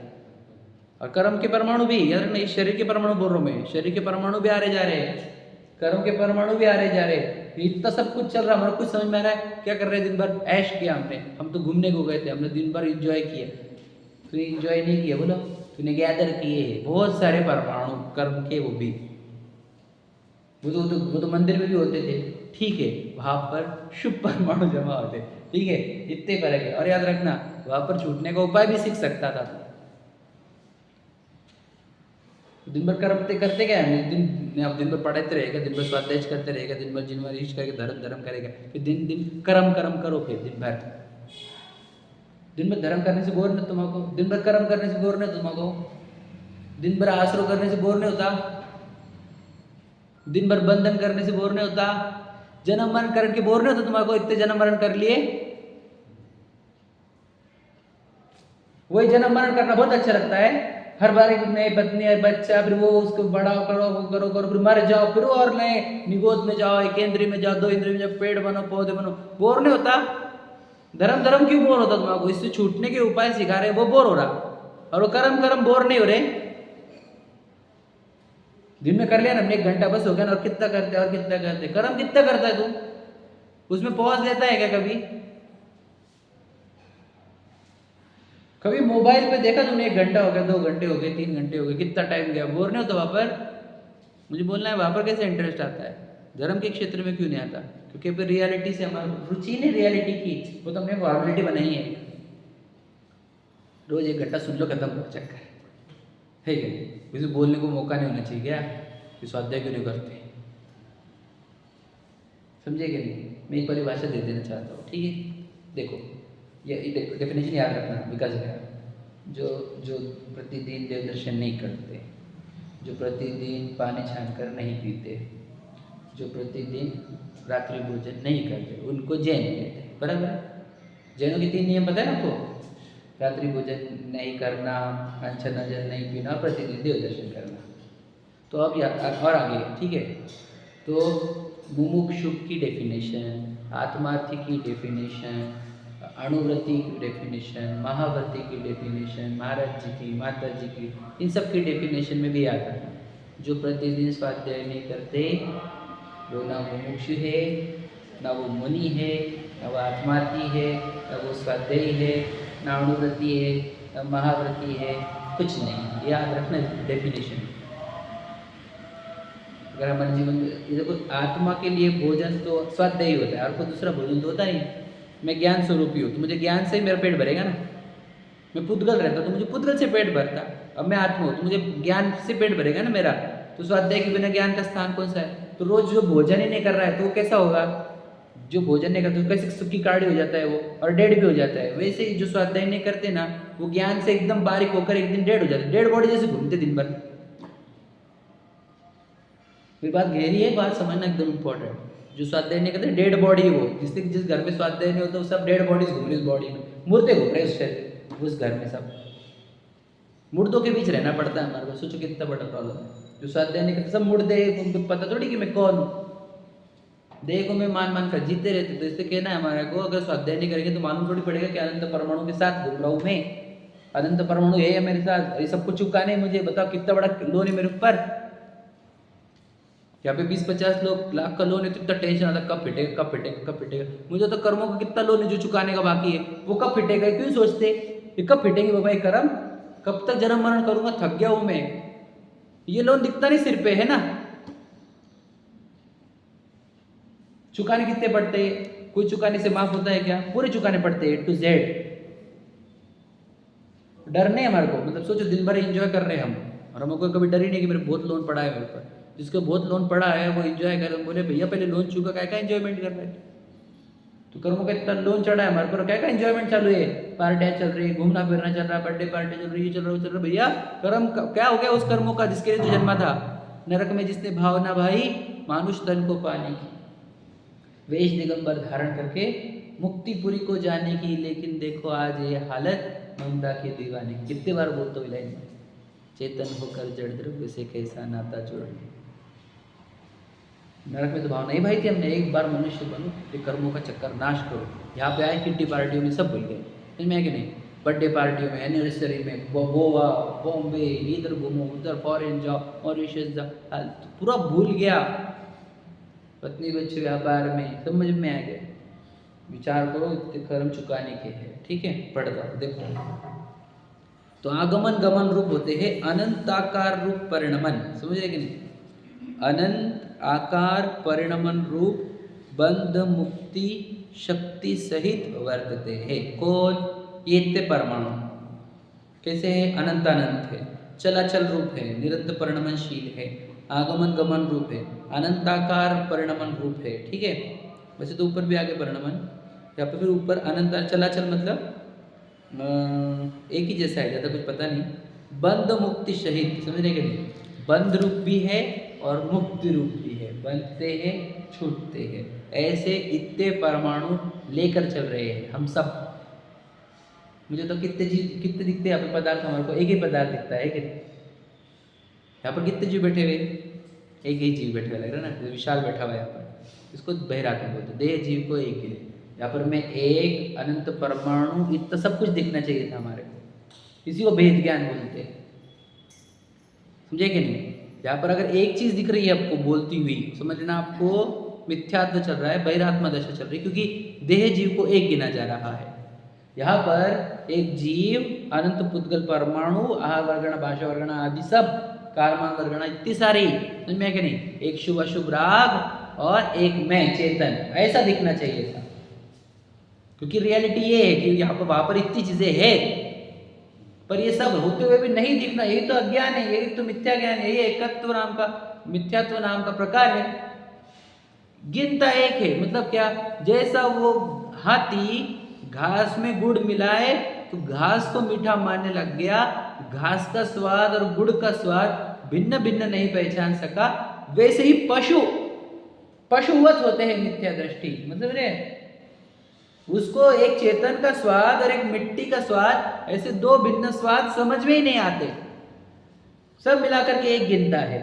और कर्म के परमाणु भी, यार नहीं, शरीर के परमाणु बोल रहा हूँ मैं, शरीर के परमाणु भी आ रहे जा रहे हैं, कर्म के परमाणु भी आ रहे जा रहे, इतना सब कुछ चल रहा है। हमारा कुछ समझ में आ रहा है? क्या कर रहे हैं? दिन भर ऐश किया हमने, हम तो घूमने को गए थे, हमने दिन भर इंजॉय किया। तूने इंजॉय नहीं किया बोलो? तूने गैदर किए हैं बहुत सारे परमाणु कर्म के, वो भी, वो तो मंदिर में भी होते थे, ठीक है? वहाँ पर शुभ परमाणु जमा होते, ठीक है? इतने फर्क है। और याद रखना, वहाँ पर छूटने का उपाय भी सीख सकता था। दिन भर कर्म करते क्या है? दिन भर पढ़ते रहेगा, दिन भर स्वाध्याय करते रहेगा, दिन भर जिन ईश करके धर्म धर्म करेगा, फिर दिन दिन कर्म कर्म करो, फिर दिन भर धर्म करने से बोर नहीं तुम्हारा, दिन भर कर्म करने से बोर नहीं तुम्हारा, दिन भर आश्रय करने से बोर नहीं होता, दिन भर बंधन करने से बोर नहीं होता, जन्म मरण करने के बोर नहीं होता तुम्हारा? इतने जन्म मरण कर लिए, वही जन्म मरण करना बहुत अच्छा लगता है। हर बार एक नई पत्नी है, बच्चा, फिर वो उसको बड़ा करो, वो करो करो, फिर मर जाओ, फिर और नए निगोद में जाओ, एक इंद्रिय में जाओ, 2 इंद्रिय में जाओ, पेड़ बनो, पौधे बनो, बोर नहीं होता? धर्म धर्म क्यों बोर होता तुम्हारा? इससे छूटने के उपाय सिखा रहे, वो बोर हो रहा, और वो कर्म कर्म बोर नहीं हो रहे। दिन में कर लिया ना हमने 1 घंटा, बस हो गया ना? और कितना करते और कितना करते? कर्म कितना करता है तू? उसमें पॉज लेता है क्या कभी? कभी मोबाइल पे देखा तुमने 1 घंटा हो गया, 2 घंटे हो गए, 3 घंटे हो गए, कितना टाइम गया, बोर नहीं होता वहाँ पर? मुझे बोलना है वहाँ पर कैसे इंटरेस्ट आता है, धर्म के क्षेत्र में क्यों नहीं आता? क्योंकि फिर रियलिटी से हमारी रुचि नहीं, रियलिटी की वो तो हमने फॉर्मेलिटी बनाई है। रोज 1 घंटा सुन लो, खत्म हो चक्कर है कि नहीं? किसी बोलने को मौका नहीं होना चाहिए क्या कि स्वाध्याय क्यों नहीं करते? समझे कि नहीं? मैं एक परिभाषा दे देना चाहता हूँ, ठीक है? देखो ये डेफिनेशन याद रखना, विकास भैया। जो जो प्रतिदिन देव दर्शन नहीं करते, जो प्रतिदिन पानी छान कर नहीं पीते, जो प्रतिदिन रात्रि भोजन नहीं करते, उनको जैन कहते हैं, बराबर है? जैनों के 3 नियम पता है आपको? रात्रि भोजन नहीं करना, अनशन जल नहीं पीना, प्रतिदिन देव दर्शन करना। तो अब और आगे, ठीक है? तो मुमुक्षु की डेफिनेशन, आत्मार्थी की डेफिनेशन, अणुव्रति की डेफिनेशन, महाव्रति की डेफिनेशन, महाराज जी की, माता जी की, इन सब की डेफिनेशन में भी आता है जो प्रतिदिन स्वाध्याय नहीं करते वो ना मुमुक्षु है, ना वो मुनि है, ना वो आत्मार्थी है, ना वो स्वाध्यायी है, ना अणुव्रति है, ना महाव्रति है, कुछ नहीं। याद रखना डेफिनेशन। अगर हमारे जीवन में ये देखो, आत्मा के लिए भोजन तो स्वाध्यायी होता है और कोई दूसरा भोजन तो होता नहीं। मैं ज्ञान स्वरूपी हूँ तो मुझे ज्ञान से ही मेरा पेट भरेगा ना। मैं पुद्गल रहता तो मुझे पुद्गल से पेट भरता। अब मैं आत्मा हूँ तो मुझे ज्ञान से पेट भरेगा ना मेरा। तो स्वाध्याय के बिना ज्ञान का स्थान कौन सा है? तो रोज जो भोजन ही नहीं कर रहा है तो वो कैसा होगा? जो भोजन नहीं करते कैसे सुखी काड़ी हो जाता है वो, और डेड भी हो जाता है। वैसे ही जो स्वाध्याय नहीं करते ना, वो ज्ञान से एकदम बारीक होकर एक दिन डेड हो जाते, डेड बॉडी जैसे घूमते दिन भर। मेरी बात गहरी है, बात समझना एकदम इम्पोर्टेंट। जो स्वाध्याय नहीं करते डेड बॉडी, वो जिस घर में स्वाध्याय नहीं होता वो सब डेड बॉडीज घूम रही उस बॉडी में, मुर्दे घूम रहे उस घर में, सब मुर्दों के बीच रहना पड़ता है हमारे को। सोचो कितना बड़ा प्रॉब्लम है। जो स्वाध्याय नहीं करते सब मुर्दे, उनको पता थोड़ी कि मैं कौन हूँ। देह को मैं मान कर जीते रहते। तो इससे कहना है हमारे को, अगर स्वाध्याय नहीं करेंगे तो मालूम थोड़ी पड़ेगा कि अनंत परमाणु के साथ घूम रहा हूँ मैं। अनंत परमाणु है मेरे साथ, ये सब कुछ चुकाने मुझे बताओ कितना बड़ा लोन है मेरे ऊपर। यहाँ पे 20-50 लाख का लोन है तो इतना टेंशन आता कब फिटेगा कब फिटेगा कब फिटेगा। मुझे तो कर्मों का कितना लोन है जो चुकाने का बाकी है, वो कब फिटेगा क्यों सोचते ये कब फिटेंगे बाबा ये कर्म, कब तक जन्म मरण करूंगा, थक गया हूं मैं। ये लोन दिखता नहीं सिर पे है ना। चुकाने कितने पड़ते हैं? कोई चुकाने से माफ होता है क्या? पूरे चुकाने पड़ते हैं टू जेड। डर नहीं हमारे को, मतलब सोचो दिन भर एंजॉय कर रहे हैं हम, और हमको कभी डर ही नहीं कि मेरे बहुत लोन पड़ा है मेरे ऊपर। जिसको बहुत लोन पड़ा है वो एंजॉय कर, बोले भैया पहले लोन चुका, क्या क्या एंजॉयमेंट कर रहे हैं? तो कर्मों का इतना लोन चढ़ा है हमारे पर, क्या क्या एंजॉयमेंट चालू है? पार्टियां चल रही, घूमना फिरना चल रहा, बर्थडे पार्टी चल रही, ये चल रहा वो चल रहा। भैया कर्म क्या हो गया उस कर्मों का जिसके लिए तो जन्मा था? नरक में जिसने भावना भाई मानुष तन को पाने की, वेश दिगंबर धारण करके मुक्तिपुरी को जाने की, लेकिन देखो आज ये हालत ममता के दीवाने। कितने बार बोलते हो लाइन में, चेतन होकर जड़ द्रव्य से कैसा नाता जोड़ने। नरक में तो भावना ही भाई थी हमने, एक बार मनुष्य बनो, ये कर्मों का चक्कर नाश करो। यहाँ पे आए किट्टी पार्टियों में सब भूल गए, समझ में है कि नहीं? बर्थडे पार्टियों में, एनिवर्सरी में, गोवा बॉम्बे, इधर घूमो उधर फॉरेन जाओ मॉरिशस जाओ, पूरा भूल गया। पत्नी बच्चे व्यापार में, समझ में आ गया। विचार करो इतने कर्म चुकाने के हैं, ठीक है? पढ़ जाओ देखो। तो आगमन गमन रूप होते हैं अनंताकार रूप परिणमन, समझ रहे कि नहीं? अनंत आकार परिणमन रूप बंध मुक्ति शक्ति सहित वर्तते हैं। कौन? ये इतने परमाणु कैसे है? अनंत अनंत है, चलाचल रूप है, निरंतर परिणमनशील है, आगमन गमन रूप है, अनंताकार परिणमन रूप है, ठीक है? वैसे तो ऊपर भी आगे परिणमन, यहाँ पे फिर ऊपर अनंत चलाचल, मतलब एक ही जैसा है, ज़्यादा कुछ पता नहीं। बंध मुक्ति शहीद, समझ रहे कि नहीं? बंध रूप भी है और मुक्ति रूप भी है, बंधते हैं छूटते हैं, ऐसे इतने परमाणु लेकर चल रहे हैं हम सब। मुझे तो कितने दिखते हैं यहाँ पे पदार्थ, हमारे को एक ही पदार्थ दिखता है कि यहाँ पर कितने जीव बैठे हुए? एक ही जीव बैठे हुए लग रहा है ना, विशाल बैठा हुआ है यहाँ पर, इसको बहिरात्मा बोलते हैं। देह जीव को एक ही है, यहाँ पर मैं एक अनंत परमाणु, इतना सब कुछ दिखना चाहिए था हमारे को, इसी को भेद ज्ञान बोलते हैं, समझे कि नहीं? यहाँ पर अगर एक चीज दिख रही है आपको बोलती हुई, समझना आपको मिथ्यात्व चल रहा है, बहिरात्मा दशा चल रही है, क्योंकि देह जीव को एक गिना जा रहा है। यहाँ पर एक जीव, अनंत पुद्गल परमाणु, आहार वर्गण, भाषा वर्गण आदि सब, कारमान वर्गण इतनी सारी, समझ में है कि नहीं? एक शुभ अशुभ राग और एक मैं चेतन, ऐसा दिखना चाहिए था। क्योंकि रियलिटी ये है कि यहाँ पर वहां पर इतनी चीजें है, पर ये सब होते हुए भी नहीं दिखना, यही तो अज्ञान है, यही तो मिथ्या ज्ञान है, यही एकत्व नाम का, मिथ्यात्व नाम का प्रकार है। गिनता एक है, मतलब क्या? जैसा वो हाथी घास में गुड़ मिलाए तो घास को मीठा मानने लग गया, घास का स्वाद और गुड़ का स्वाद भिन्न भिन्न नहीं पहचान सका, वैसे ही पशुवत होते हैं मिथ्या दृष्टि, मतलब रे उसको एक चेतन का स्वाद और एक मिट्टी का स्वाद, ऐसे दो भिन्न स्वाद समझ में ही नहीं आते, सब मिलाकर के एक गिनता है।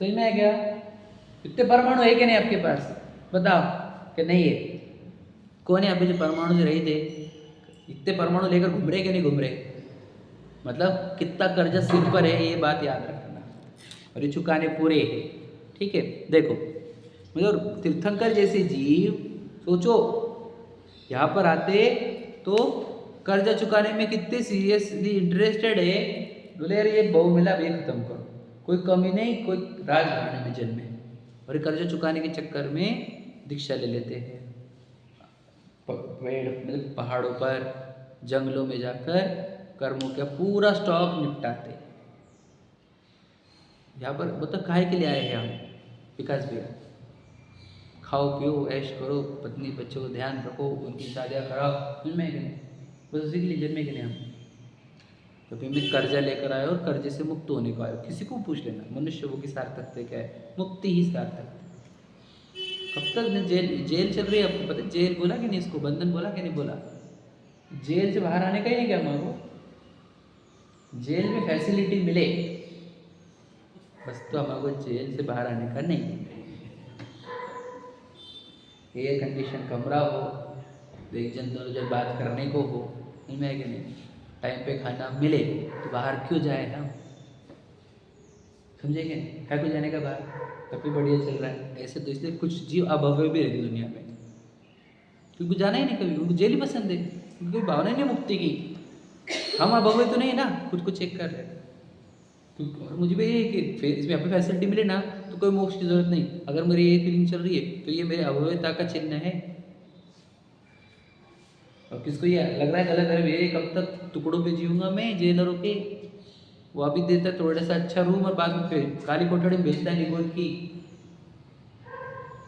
समझ में आ गया? इतने परमाणु है कि नहीं आपके पास? बताओ कि नहीं है? कौन है यहाँ पे जो परमाणु से रहित है? इतने परमाणु लेकर घूम रहे कि नहीं घूम रहे? मतलब कितना कर्जा सिर पर है, ये बात याद रखना, और ये चुकाने पूरे है। ठीक है, देखो मतलब तीर्थंकर जैसे जीव, सोचो यहाँ पर आते तो कर्जा चुकाने में कितने सीरियसली इंटरेस्टेड है। बोले यार ये बहु मिला, ये खत्म करो, कोई कमी नहीं, कोई राजघराने में जन्मे, और कर्जा चुकाने के चक्कर में दीक्षा ले लेते हैं, पेड़ मतलब पहाड़ों पर, जंगलों में जाकर कर्मों का पूरा स्टॉक निपटाते। यहाँ पर मतलब काहे के लिए आए हैं हम? विकास भैया, खाओ पियो ऐश करो, पत्नी बच्चों को ध्यान रखो, उनकी शादियाँ कराओ, जन्मे के नहीं? बस उसी के लिए जन्मे के नहीं हम। तो फिर मैं कर्जा लेकर आए और कर्जे से मुक्त होने को आए। किसी को पूछ लेना मनुष्य वो की सार्थकता क्या है? मुक्ति ही सार्थकता। कब तक जेल चल रही है? आपको पता है जेल बोला कि नहीं? इसको बंधन बोला कि नहीं बोला? जेल से बाहर आने का ही नहीं क्या मांगो? जेल में फैसिलिटी मिले बस, तो हमारे जेल से बाहर आने का नहीं। एयर कंडीशन कमरा हो, एक जन दो जन बात करने को हो, नहीं मैं कि नहीं? टाइम पे खाना मिले तो बाहर क्यों जाए हम? समझेंगे? है क्यों जाने का बाहर? तब भी बढ़िया चल रहा है ऐसे, तो इसलिए कुछ जीव अभव्य भी रहते दुनिया में, क्योंकि जाना ही नहीं कभी, उनको जेल ही पसंद है, उनको कोई भावना नहीं मुक्ति की। हम अभव्य तो नहीं ना, खुद को चेक कर रहे हैं। और मुझे भी ये कि इसमें यहाँ पे फैसिलिटी मिले ना तो कोई मोक्ष की जरूरत नहीं। अगर मेरी ये फीलिंग चल रही है तो ये मेरे अभव्यता का चिन्ह है। और किसको ये लग रहा है गलत, अरे ये कब तक टुकड़ों पे जीऊंगा मैं जेलरों के, वो अभी देता है थोड़ा सा अच्छा रूम और बाद में फिर काली कोठड़ी में भेजता है निगोद की।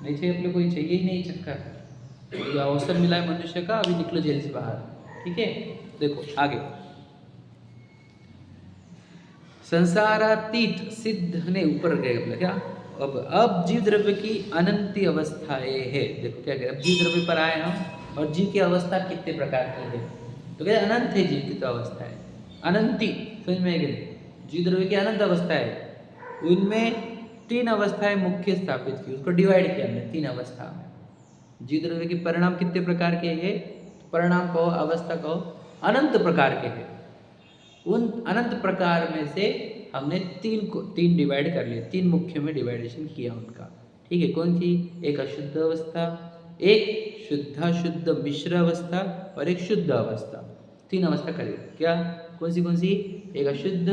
नहीं चाहिए अपने, कोई चाहिए ही नहीं चक्कर। तो अवसर मिला है मनुष्य का, अभी निकलो जेल से बाहर। ठीक है, देखो आगे, संसारातीत सिद्ध ने ऊपर गए अपना क्या, अब जीव द्रव्य की अनंती अवस्थाएं है। देखो क्या कह रहे, अब जीव द्रव्य पर आए हम, और जीव की अवस्था कितने प्रकार की है? तो कहते अनंत है जीव की तो अवस्था है, अनंती। समझ में आएगी? जीव द्रव्य की अनंत अवस्था है, उनमें तीन अवस्थाएं मुख्य स्थापित की, उसको डिवाइड किया हमने तीन अवस्था में। जीव द्रव्य के परिणाम कितने प्रकार के हैं? परिणाम कहो, अवस्था कहो, अनंत प्रकार के हैं। उन अनंत प्रकार में से हमने तीन डिवाइड कर लिए, तीन मुख्य में डिवाइडेशन किया उनका। ठीक है, कौन सी? एक अशुद्ध अवस्था, एक शुद्धाशुद्ध मिश्र अवस्था, और एक शुद्ध अवस्था। तीन अवस्था करें क्या? कौन सी? एक अशुद्ध,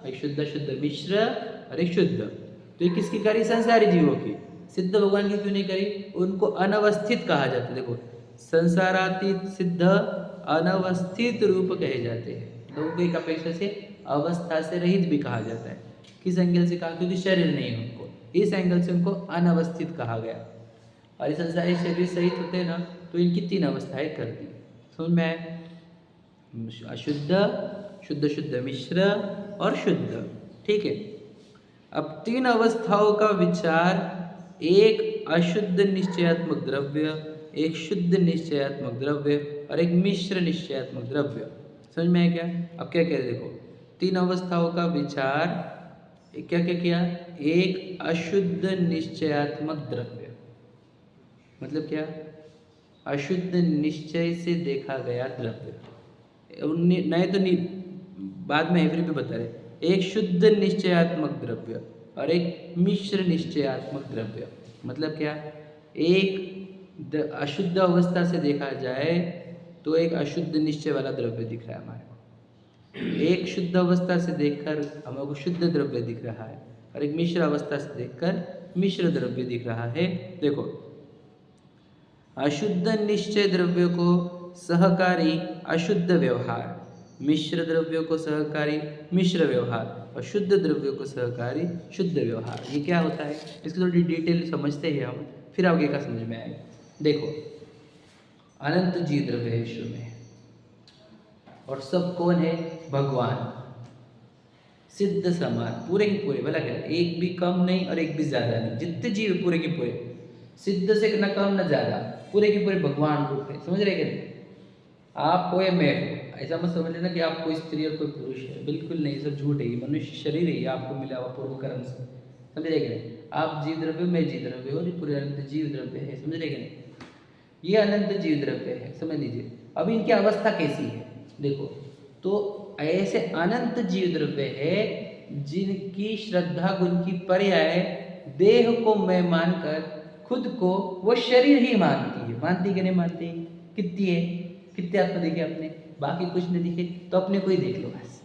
एक शुद्ध मिश्र और एक शुद्ध। तो ये किसकी करी? संसारी जीवों की। सिद्ध भगवान की क्यों नहीं करी? उनको अनवस्थित कहा जाता है। देखो, संसारातीत सिद्ध अनवस्थित रूप कहे जाते हैं। लोगों को एक अपेक्षा से अवस्था से रहित भी कहा जाता है। किस एंगल से कहा? क्योंकि शरीर नहीं है उनको, इस एंगल से उनको अनवस्थित कहा गया। और इस संसारी शरीर सहित होते हैं ना, तो इनकी तीन अवस्थाएं कर दी। समझ में आए? अशुद्ध, शुद्ध मिश्र और शुद्ध। ठीक है, अब तीन अवस्थाओं का विचार, एक अशुद्ध निश्चयात्मक द्रव्य, एक शुद्ध निश्चयात्मक द्रव्य और एक मिश्र निश्चयात्मक द्रव्य। समझ में है क्या? अब क्या कह रहे, देखो, तीन अवस्थाओं का विचार, क्या क्या किया? एक अशुद्ध निश्चयात्मक द्रव्य, मतलब क्या? अशुद्ध निश्चय से देखा गया द्रव्य। नए तो नहीं, बाद में एवरी पे बता रहे। एक शुद्ध निश्चयात्मक द्रव्य और एक मिश्र निश्चयात्मक द्रव्य, मतलब क्या? एक अशुद्ध अवस्था से देखा जाए तो एक अशुद्ध निश्चय वाला द्रव्य दिख रहा है हमारे को। एक शुद्ध अवस्था से देखकर हमारे को शुद्ध द्रव्य दिख रहा है और एक मिश्र अवस्था से देखकर मिश्र द्रव्य दिख रहा है। देखो, अशुद्ध निश्चय द्रव्य को सहकारी अशुद्ध व्यवहार, मिश्र द्रव्यों को सहकारी मिश्र व्यवहार और शुद्ध द्रव्यों को सहकारी शुद्ध व्यवहार। ये क्या होता है, इसकी थोड़ी डिटेल समझते हैं हम, फिर आगे का समझ में आएगा। देखो, अनंत जीव द्रव्य है विश्व में और सब कौन है? भगवान। सिद्ध समान, पूरे के पूरे, भला क्या, एक भी कम नहीं और एक भी ज्यादा नहीं। जितने जीव पूरे के पूरे, सिद्ध से न कम न ज्यादा, पूरे के पूरे भगवान रूप है। समझ रहे क्या? आप हो या मैं हो, ऐसा मत समझ लेना कि आप कोई स्त्री और कोई पुरुष है, बिल्कुल नहीं, सब झूठ है। ये मनुष्य शरीर है, आपको मिला हुआ पूर्व कर्म से। समझ रहे क्या? आप जीव द्रव्य, मैं जीव द्रव्य हो, पूरे अनंत जीव द्रव्य है। समझ रहे क्या? ये अनंत जीव द्रव्य है, समझ लीजिए। अब इनकी अवस्था कैसी है देखो, तो ऐसे अनंत जीव द्रव्य है जिनकी श्रद्धा गुण की पर्याय देह को मैं मानकर खुद को वो शरीर ही मानती है। मानती कि नहीं मानती? कितनी है, कितने आत्मा देखे अपने, बाकी कुछ नहीं दिखे तो अपने को ही देख लो बस।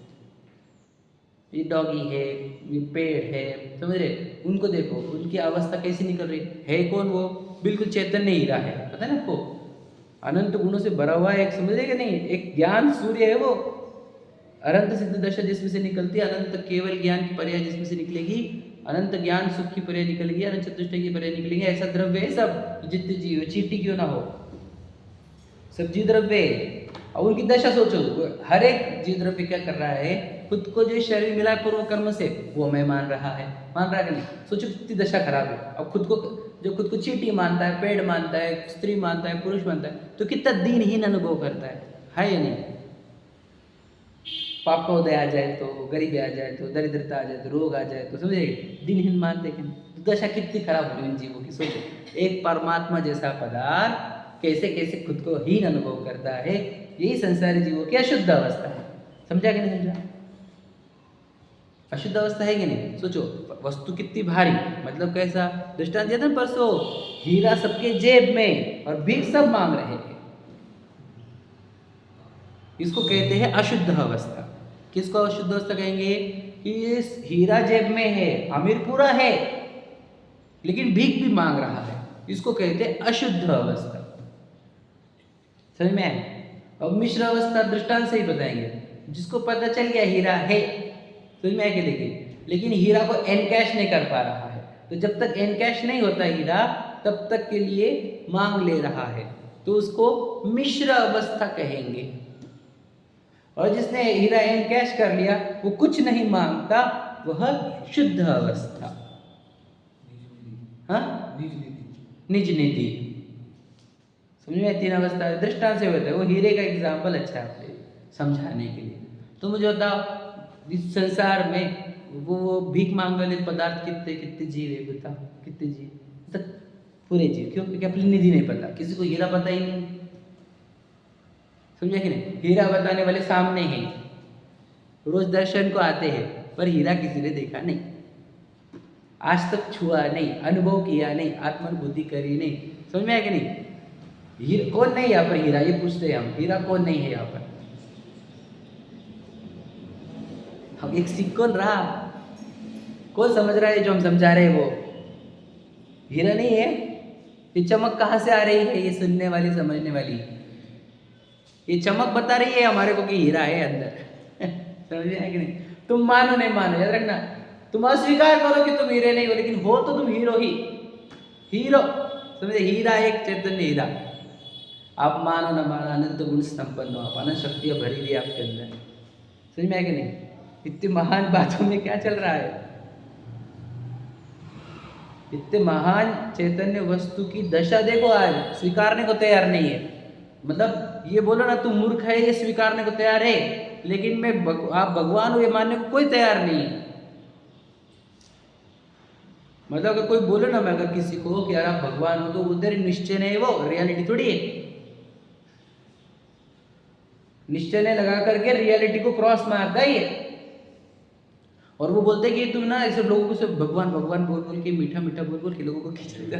ये डॉगी है, ये पेड़ है, समझ रहे, उनको देखो, उनकी अवस्था कैसी निकल रही है। कौन वो? बिल्कुल चैतन्य हीरा है, पता है ना आपको, अनंत गुणों से भरा हुआ है एक, समझ रहे कि नहीं, एक ज्ञान सूर्य है वो। अनंत सिद्ध दशा जिसमें से निकलती है, अनंत केवल ज्ञान की पर्याय जिसमें से निकलेगी, अनंत ज्ञान सुख की पर्याय निकलेगी, अनंत चतुष्टय की पर्याय निकलेगी। ऐसा द्रव्य है सब, जितने जीव, चींटी क्यों ना हो, सब जीव द्रव्य। और उनकी दशा सोचो, हर एक जीव द्रव्य क्या कर रहा है, खुद को जो शरीर मिला है पूर्व कर्म से वो मैं मान रहा है। मान रहा है कि नहीं? सोचो कितनी दशा खराब है। अब खुद को, जो खुद को चींटी मानता है, पेड़ मानता है, स्त्री मानता है, पुरुष मानता है, तो कितना दीनहीन अनुभव करता है या नहीं? पाप का उदय आ जाए तो, गरीबी आ जाए तो, दरिद्रता आ जाए तो, रोग आ जाए तो, समझे, दिनहीन मानते कि तो दशा कितनी खराब हो रही इन जीवों की। सोचो, एक परमात्मा जैसा पदार्थ कैसे कैसे खुद को हीन अनुभव करता है। यही संसारी जीवों की अशुद्ध अवस्था है। समझा कि नहीं समझा? अशुद्ध अवस्था है कि नहीं? सोचो, वस्तु कितनी भारी, मतलब कैसा, दृष्टांत दिया था परसों, हीरा सबके जेब में और भीख सब मांग रहे हैं। इसको कहते हैं अशुद्ध अवस्था। किसको अशुद्ध अवस्था कहेंगे? कि ये हीरा जेब में है, अमीर पूरा है, लेकिन भीख भी मांग रहा है, इसको कहते हैं अशुद्ध अवस्था। समझ में आए? अब मिश्र अवस्था दृष्टांत से ही बताएंगे। जिसको पता चल गया हीरा है, समझ में आए? लेकिन हीरा को एनकैश नहीं कर पा रहा है, तो जब तक एनकैश नहीं होता हीरा, तब तक के लिए मांग ले रहा है, तो उसको मिश्र अवस्था कहेंगे। और जिसने हीरा एनकैश कर लिया, वो कुछ नहीं मांगता, वह शुद्ध अवस्था। हाँ, निज निधि। समझ में? तीन अवस्था दृष्टांत से होता है। वो हीरे का एग्जाम्पल अच्छा है समझाने के लिए। तो मुझे बताओ, इस संसार में वो भीख मांगने वाले पदार्थ कितने कितने जीव है? बताओ कितने जीव? तो पूरे जीव। क्यों? क्योंकि अपनी निधि नहीं पता, किसी को हीरा पता ही नहीं। समझे कि नहीं? हीरा बताने वाले सामने हैं, रोज दर्शन को आते हैं, पर हीरा किसी ने देखा नहीं, आज तक छुआ नहीं, अनुभव किया नहीं, आत्मानुभूति करी नहीं। समझ में आया कि नहीं? हीरा कौन नहीं यहाँ पर? हीरा, ये पूछते हैं हम, हीरा कौन नहीं है यहाँ पर? हम एक सीख कौन रहा? कौन समझ रहा है जो हम समझा रहे हैं? वो हीरा नहीं है। ये चमक कहाँ से आ रही है? ये सुनने वाली, समझने वाली, ये चमक बता रही है हमारे को कि हीरा है अंदर। समझ में आया कि नहीं? तुम मानो नहीं मानो, याद रखना, तुम अस्वीकार करो कि तुम हीरे नहीं हो, लेकिन हो तो तुम हीरो ही, हीरो। समझे? हीरा एक चैतन्य हीरा। आप मानो न मानो, अनंत गुण संपन्न हो, आप अनंत शक्तियाँ भरी हुई आपके अंदर। समझ में आया कि नहीं? इतनी महान बातों में क्या चल रहा है? इतने महान चैतन्य वस्तु की दशा देखो, आज स्वीकारने को तैयार नहीं है। मतलब ये बोलो ना, तुम मूर्ख है, ये स्वीकारने को तैयार है, लेकिन आप भगवान हो ये मानने को कोई तैयार नहीं है। मतलब अगर कोई बोले ना, मैं अगर किसी को कि यार आप भगवान हो, तो उधर निश्चय नहीं, वो रियलिटी थोड़ी है। निश्चय ने लगा करके रियलिटी को क्रॉस मारता ही है। और वो बोलते कि तुम ना ऐसे लोगों को सिर्फ भगवान भगवान बोल बोल के, मीठा मीठा बोल बोल के लोगों को खींचते।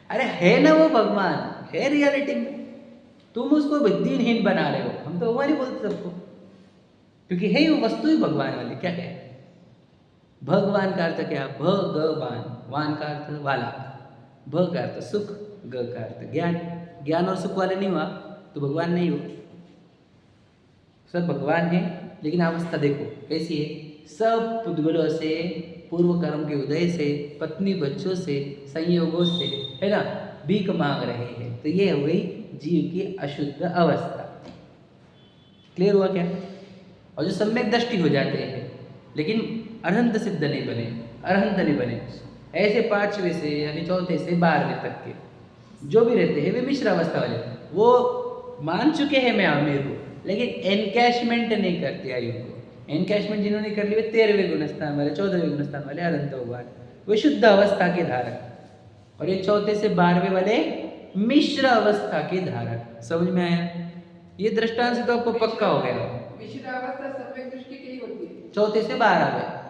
अरे है ना वो भगवान, है रियलिटी में। तुम उसको दीनहीन बना रहे हो। हम तो भगवान ही बोलते सबको, क्योंकि है वो वस्तु ही भगवान वाली। क्या है भगवान का अर्थ? क्या भगवान, वान का अर्थ वाला, भ का अर्थ सुख, ग का अर्थ ज्ञान। ज्ञान और सुख वाले नहीं हुआ तो भगवान नहीं हो। सब भगवान है, लेकिन अवस्था देखो कैसी है। सब पुद्गलों से, पूर्व कर्म के उदय से, पत्नी बच्चों से, संयोगों से, है ना, भीख मांग रहे हैं। तो ये हो गई जीव की अशुद्ध अवस्था। क्लियर हुआ क्या? और जो सम्यक दृष्टि हो जाते हैं लेकिन अरहंत सिद्ध नहीं बने, अरहंत नहीं बने, ऐसे 5वें से यानी 4थे से 12वें तक के जो भी रहते हैं वे मिश्र अवस्था वाले, वो मान चुके हैं मैं अमीर हूँ, लेकिन एनकैशमेंट नहीं करते आयु को। एनकैशमेंट जिन्होंने कर ली वे 13वें गुणस्थान वाले, 14वें गुणस्थान वाले अरहंत भगवान, वे शुद्ध अवस्था के धारक। और ये 4थे से 12वें वाले मिश्र अवस्था के धारक। समझ में आया? ये दृष्टांत से तो आपको पक्का हो गया। मिश्र अवस्था सम्यक दृष्टि की होती है 4थे से 12वें।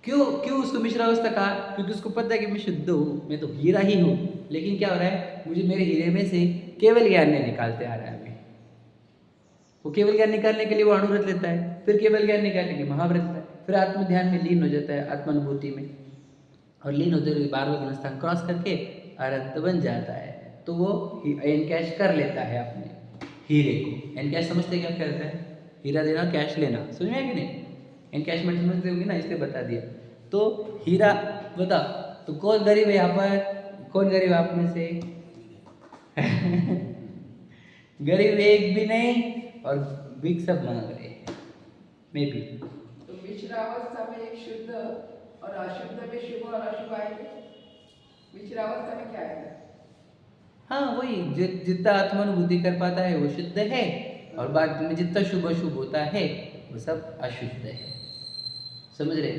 क्यों उसको मिश्र अवस्था कहा? क्योंकि उसको पता है कि मैं शुद्ध हूँ, मैं तो हीरा ही हूँ, लेकिन क्या हो रहा है, मुझे मेरे हीरे में से केवल ज्ञान नहीं निकालते आ रहा है। वो केवल ज्ञान निकालने के लिए वो अणुव्रत लेता है, फिर केवल ज्ञान निकालने के लिए महाव्रत लेता है, फिर आत्म ध्यान में लीन हो जाता है, आत्मानुभूति में, और लीन होते हुए 12वें गुणस्थान क्रॉस करके अरहंत बन जाता है। तो वो एनकैश कर लेता है अपने हीरे को। एनकैश समझते क्या करता है? हीरा देना, कैश लेना। समझ में आया कि नहीं? एनकैशमेंट समझते होगी ना, इसलिए बता दिया। तो हीरा बता, तो कौन गरीब है यहाँ पर? कौन गरीब आप में से? गरीब एक भी नहीं, और भीख सब मांग रहे हैं। मैं भी तो मिश्र अवस्था में एक शुद्ध और अशुद्ध में शुभ और अशुभ आएंगे। मिश्र अवस्था में क्या है? हाँ वही, जितना आत्मानुभूति कर पाता है वो शुद्ध है, और बाद में जितना शुभ अशुभ होता है वो सब अशुद्ध है। समझ रहे?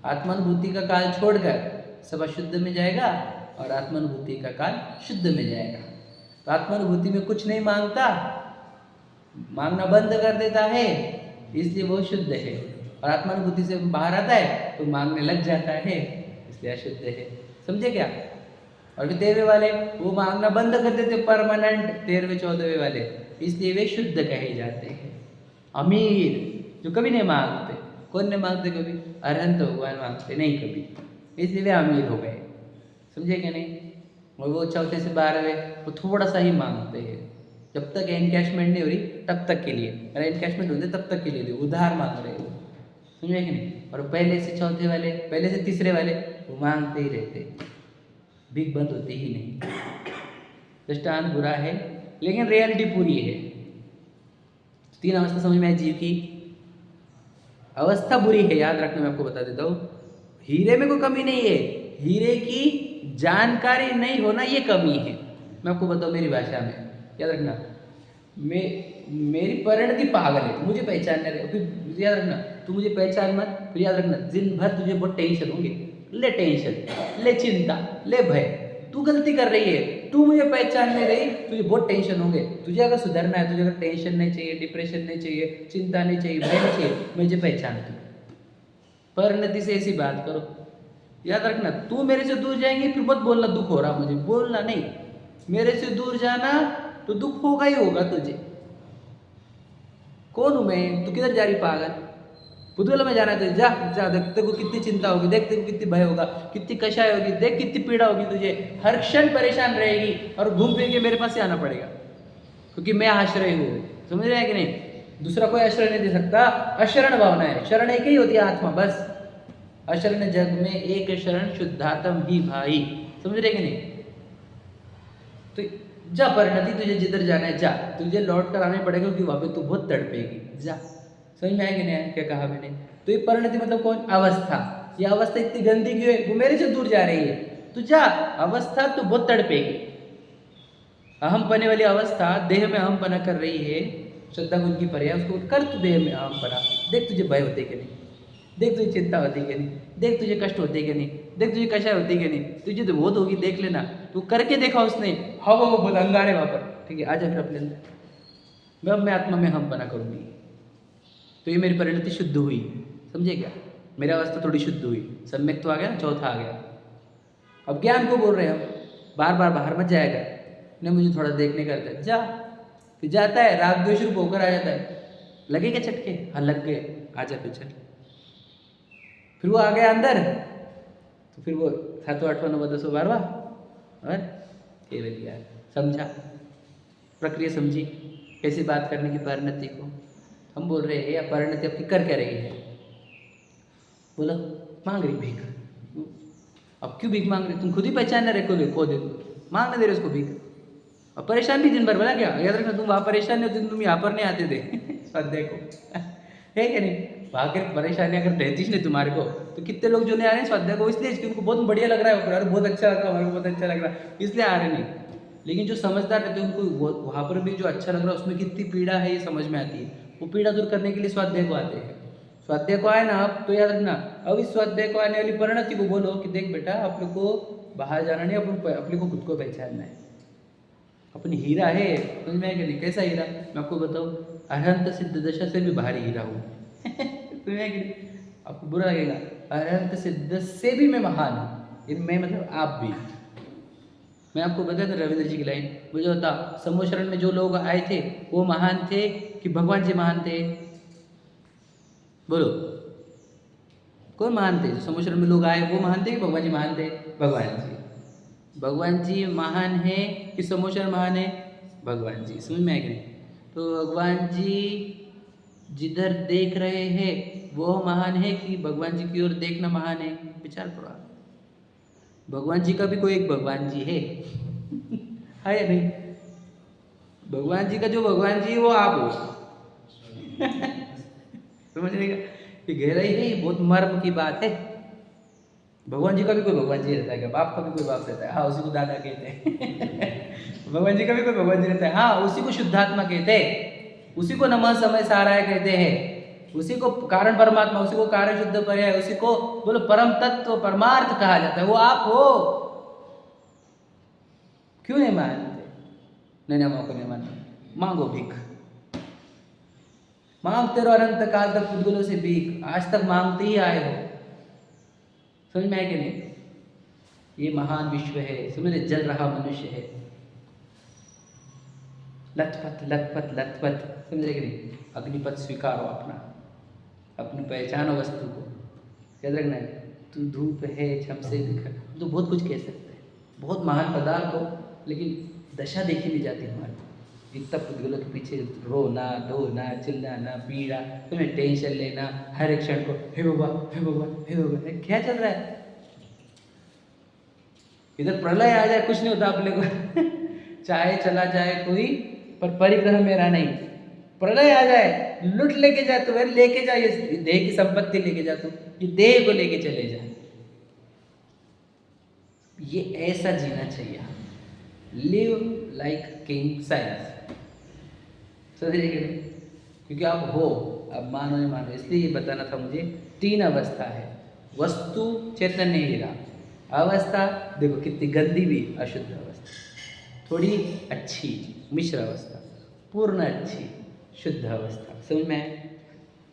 आत्मानुभूति का काल छोड़कर सब अशुद्ध में जाएगा, और आत्मानुभूति का काल शुद्ध में जाएगा। तो आत्मानुभूति में कुछ नहीं मांगता, मांगना बंद कर देता है, इसलिए वो शुद्ध है। और आत्मानुभूति से बाहर आता है तो मांगने लग जाता है, इसलिए अशुद्ध है। समझे क्या? और फिर 13वें वाले वो मांगना बंद कर देते परमानेंट, 13वें 14वें वाले, इसलिए वे शुद्ध कहे जाते हैं। अमीर जो कभी नहीं मांगते, कौन नहीं मांगते कभी? अरहंत भगवान मांगते नहीं कभी, इसलिए वे अमीर हो गए। समझे क्या नहीं? और वो 4थे से 12वें वो थोड़ा सा ही मांगते हैं, जब तक एनकैशमेंट नहीं हो रही तब तक के लिए। अगर एनकैशमेंट होते तब तक के लिए उधार मांग रहे हो। समझे कि नहीं? और पहले से 4थे वाले, पहले से 3रे वाले वो मांगते ही रहते, भीख बंद होती ही नहीं। दृष्टांत बुरा है लेकिन रियलिटी पूरी है। 3 अवस्था समझ में आई जीव की। अवस्था बुरी है, याद रखना, मैं आपको बता देता हूँ। हीरे में कोई कमी नहीं है, हीरे की जानकारी नहीं होना ये कमी है। मैं आपको बताऊँ मेरी भाषा में, याद रखना। मेरी परिणति पागल है, मुझे पहचानने रहे। फिर याद रखना, तू मुझे पहचान मत। फिर याद रखना, दिन भर तुझे बहुत टेंशन होंगे, ले टेंशन, ले चिंता, ले भय। तू गलती कर रही है, तू मुझे पहचान नहीं रही, तुझे बहुत टेंशन होंगे। तुझे अगर सुधरना है, तुझे अगर टेंशन नहीं चाहिए, डिप्रेशन नहीं चाहिए, चिंता नहीं चाहिए, भय नहीं चाहिए, मुझे पहचान तू। परिणति से ऐसी बात करो। याद रखना, तू मेरे से दूर जाएंगे फिर मत बोलना दुख हो रहा मुझे, बोलना नहीं। मेरे से दूर जाना तो दुख होगा ही होगा तुझे। कौन हूं मैं? तू किधर जा रही पागल? पुतला में जाना है तुझे, जा जा, देख तेरे को कितनी चिंता होगी, देख तेरे को कितनी भय होगा, कितनी कषाय होगी, देख कितनी पीड़ा होगी तुझे, हर क्षण परेशान रहेगी, और घूम फिर के मेरे पास से आना पड़ेगा, क्योंकि मैं आश्रय हूँ। समझ रहे हैं कि नहीं? दूसरा कोई आश्रय नहीं दे सकता। अशरण भावना है, शरण एक ही होती है, आत्मा बस। अशरण जग में एक शरण शुद्धात्म ही भाई। समझ रहे कि नहीं? तो जा परिणति, तुझे जिधर जाना है जा, तुझे लौट कर आने पड़ेगा, क्योंकि वहां पे तू बहुत तड़पेगी। जा। समझ में आएगी नहीं? क्या कहा मैंने? तो ये परिणति मतलब कौन? अवस्था। ये अवस्था इतनी गंदी क्यों है? वो मेरे से दूर जा रही है, तू जा। अवस्था तो बहुत तड़पेगी। अहम पने वाली अवस्था देह में अहम पना कर रही है, श्रद्धा गुण की पर्याय, उसको कर तू देह में अहम पना। देख तुझे भय होती कि नहीं, देख तुझे चिंता होती कि नहीं, देख तुझे कष्ट होते कि नहीं, देख तुझे कषाय होती कि नहीं, तुझे तो बहुत होगी, देख लेना। तू करके देखा उसने, हाँ वो बहुत अंगारे वहाँ पर, ठीक है, आजा फिर अपने अंदर। मैं आत्मा में हम पना करूँगी, तो ये मेरी परिणति शुद्ध हुई। समझे क्या? मेरी अवस्था थोड़ी शुद्ध हुई, सम्यक तो आ गया, चौथा आ गया। अब ज्ञान को बोल रहे हैं हम, बार बार बाहर मत जाएगा, नहीं मुझे थोड़ा देखने का रहता है, जा। फिर जाता है, राग द्वेष रूप होकर आ जाता है, लगे क्या चटके, हाँ लग गए, आजा फिर चल। फिर वो आ गया अंदर, तो फिर वो 7वां 8वां 9वां 10वां 12वां, और केवल यार समझा, प्रक्रिया समझी, कैसे बात करने की परिणति को। हम बोल रहे हैं या परिणति आपकी कर क्या रही है, बोलो मांग रही भीख। अब क्यों भीख मांग रही, तुम खुद ही पहचान रहे को दे, मांगने दे रहे उसको भीख। अब परेशान भी दिन भर, बोला क्या, याद रखना तुम वहाँ परेशान नहीं होते, तुम यहाँ पर नहीं आते थे स्वाध्याय को है क्या नहीं, वहाँ के परेशानी अगर रहती नहीं तुम्हारे को, तो कितने लोग जो नहीं आ रहे हैं स्वाध्याय को, इसलिए कि उनको बहुत बढ़िया लग रहा है, बहुत अच्छा लग रहा है, हमारे को बहुत अच्छा लग रहा है, इसलिए आ रहे नहीं। लेकिन जो समझदार रहते हैं उनको वहाँ पर भी जो अच्छा लग रहा है उसमें कितनी पीड़ा है ये समझ में आती है, वो पीड़ा दूर करने के लिए स्वाध्याय को आते हैं। स्वाध्याय को आए ना आप तो याद रखना, अब इस स्वाध्याय को आने वाली परिणति को बोलो कि देख बेटा, अपने को बाहर जाना नहीं, अपने को खुद को पहचानना है, अपनी हीरा है, समझ में आएगा नहीं, कैसा हीरा, मैं आपको बताऊँ, अरहंत सिद्ध दशा से भी भारी हीरा हूँ समझ में आएगा नहीं, आपको बुरा लगेगा, अरहंत सिद्ध से भी मैं महान हूँ, इनमें मतलब आप भी। मैं आपको बताया था रविंद्र जी की लाइन, मुझे बता, सम्मोशरण में जो लोग आए थे वो महान थे कि भगवान जी महान थे, बोलो कौन महान थे, जो सम्मोशरण में लोग आए वो महान थे कि भगवान जी महान थे, भगवान जी। भगवान जी महान है कि सम्मोशरण महान है, भगवान जी, समझ में आएगा नहीं। तो भगवान जी जिधर देख रहे हैं वो महान है कि भगवान जी की ओर देखना महान है, विचार करो आप। भगवान जी का भी कोई एक भगवान जी है है या नहीं, भगवान जी का जो भगवान जी है वो आप हो समझने का ये गहराई है, ये बहुत मर्म की बात है। भगवान जी का भी कोई भगवान जी रहता है क्या, बाप का भी कोई बाप रहता है, हाँ उसी को दादा कहते हैं भगवान जी का भी कोई भगवान जी रहता है, हाँ उसी को शुद्धात्मा कहते हैं, उसी को नमः समय साराय कहते हैं, उसी को कारण परमात्मा, उसी को कार्य शुद्ध पर्याय, उसी को बोलो परम तत्व परमार्थ कहा जाता है, वो आप हो। क्यों नहीं मानते, नहीं मौका नहीं मानते, मांगो भीख, मांगते रहो अनंत काल तक पुद्गलों से भीख, आज तक मांगते ही आए हो, समझ में आए कि नहीं। ये महान विश्व है, समझ जल रहा मनुष्य है, लथपथ लथपथ लथपथ, समझ रहे कि नहीं। अग्निपथ स्वीकारो अपना, अपनी पहचानो वस्तु को, याद रखना है, तू धूप है छम से बिखर, तो बहुत कुछ कह सकते हैं, बहुत महान पदार्थ हो, लेकिन दशा देखी नहीं जाती हमारी, इतना पुद्गलों के पीछे रोना धोना चिल्लाना पीड़ा, तुम्हें टेंशन लेना हर एक क्षण को, हे भगवान हे भगवान हे भगवान, क्या चल रहा है। इधर प्रलय आ जाए कुछ नहीं होता अपने को चाहे चला जाए कोई पर परिग्रह मेरा नहीं, प्रलय आ जाए लूट लेके जा, तो लेके जा, ये देह की संपत्ति लेके जा, तू ये देह को लेके चले जा, ये ऐसा जीना चाहिए, लिव लाइक किंग साइंस, क्योंकि आप हो, अब मानो नहीं मानो, इसलिए ये बताना था मुझे। 3 अवस्था है, वस्तु चैतन्य हीरा, अवस्था देखो कितनी गंदी भी, अशुद्ध अवस्था, थोड़ी अच्छी मिश्र अवस्था, पूर्ण अच्छी शुद्ध अवस्था, समझ में आए।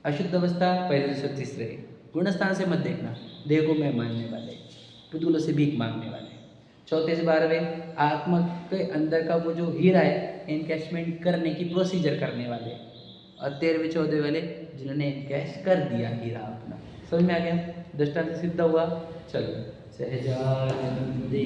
अशुद्ध अवस्था पहले दूसरे तीसरे, पूर्ण स्थान से मत देखना, देह को मैं मानने वाले, पुतुलों से भीख मांगने वाले, 4 से 12वें आत्मा के अंदर का वो जो हीरा है एनकैशमेंट करने की प्रोसीजर करने वाले, और 13वें 14वें वाले जिन्होंने एनकैश कर दिया हीरा अपना, समझ में आ गया, दृष्टांत सिद्ध हुआ। चलो सहजानंदेषु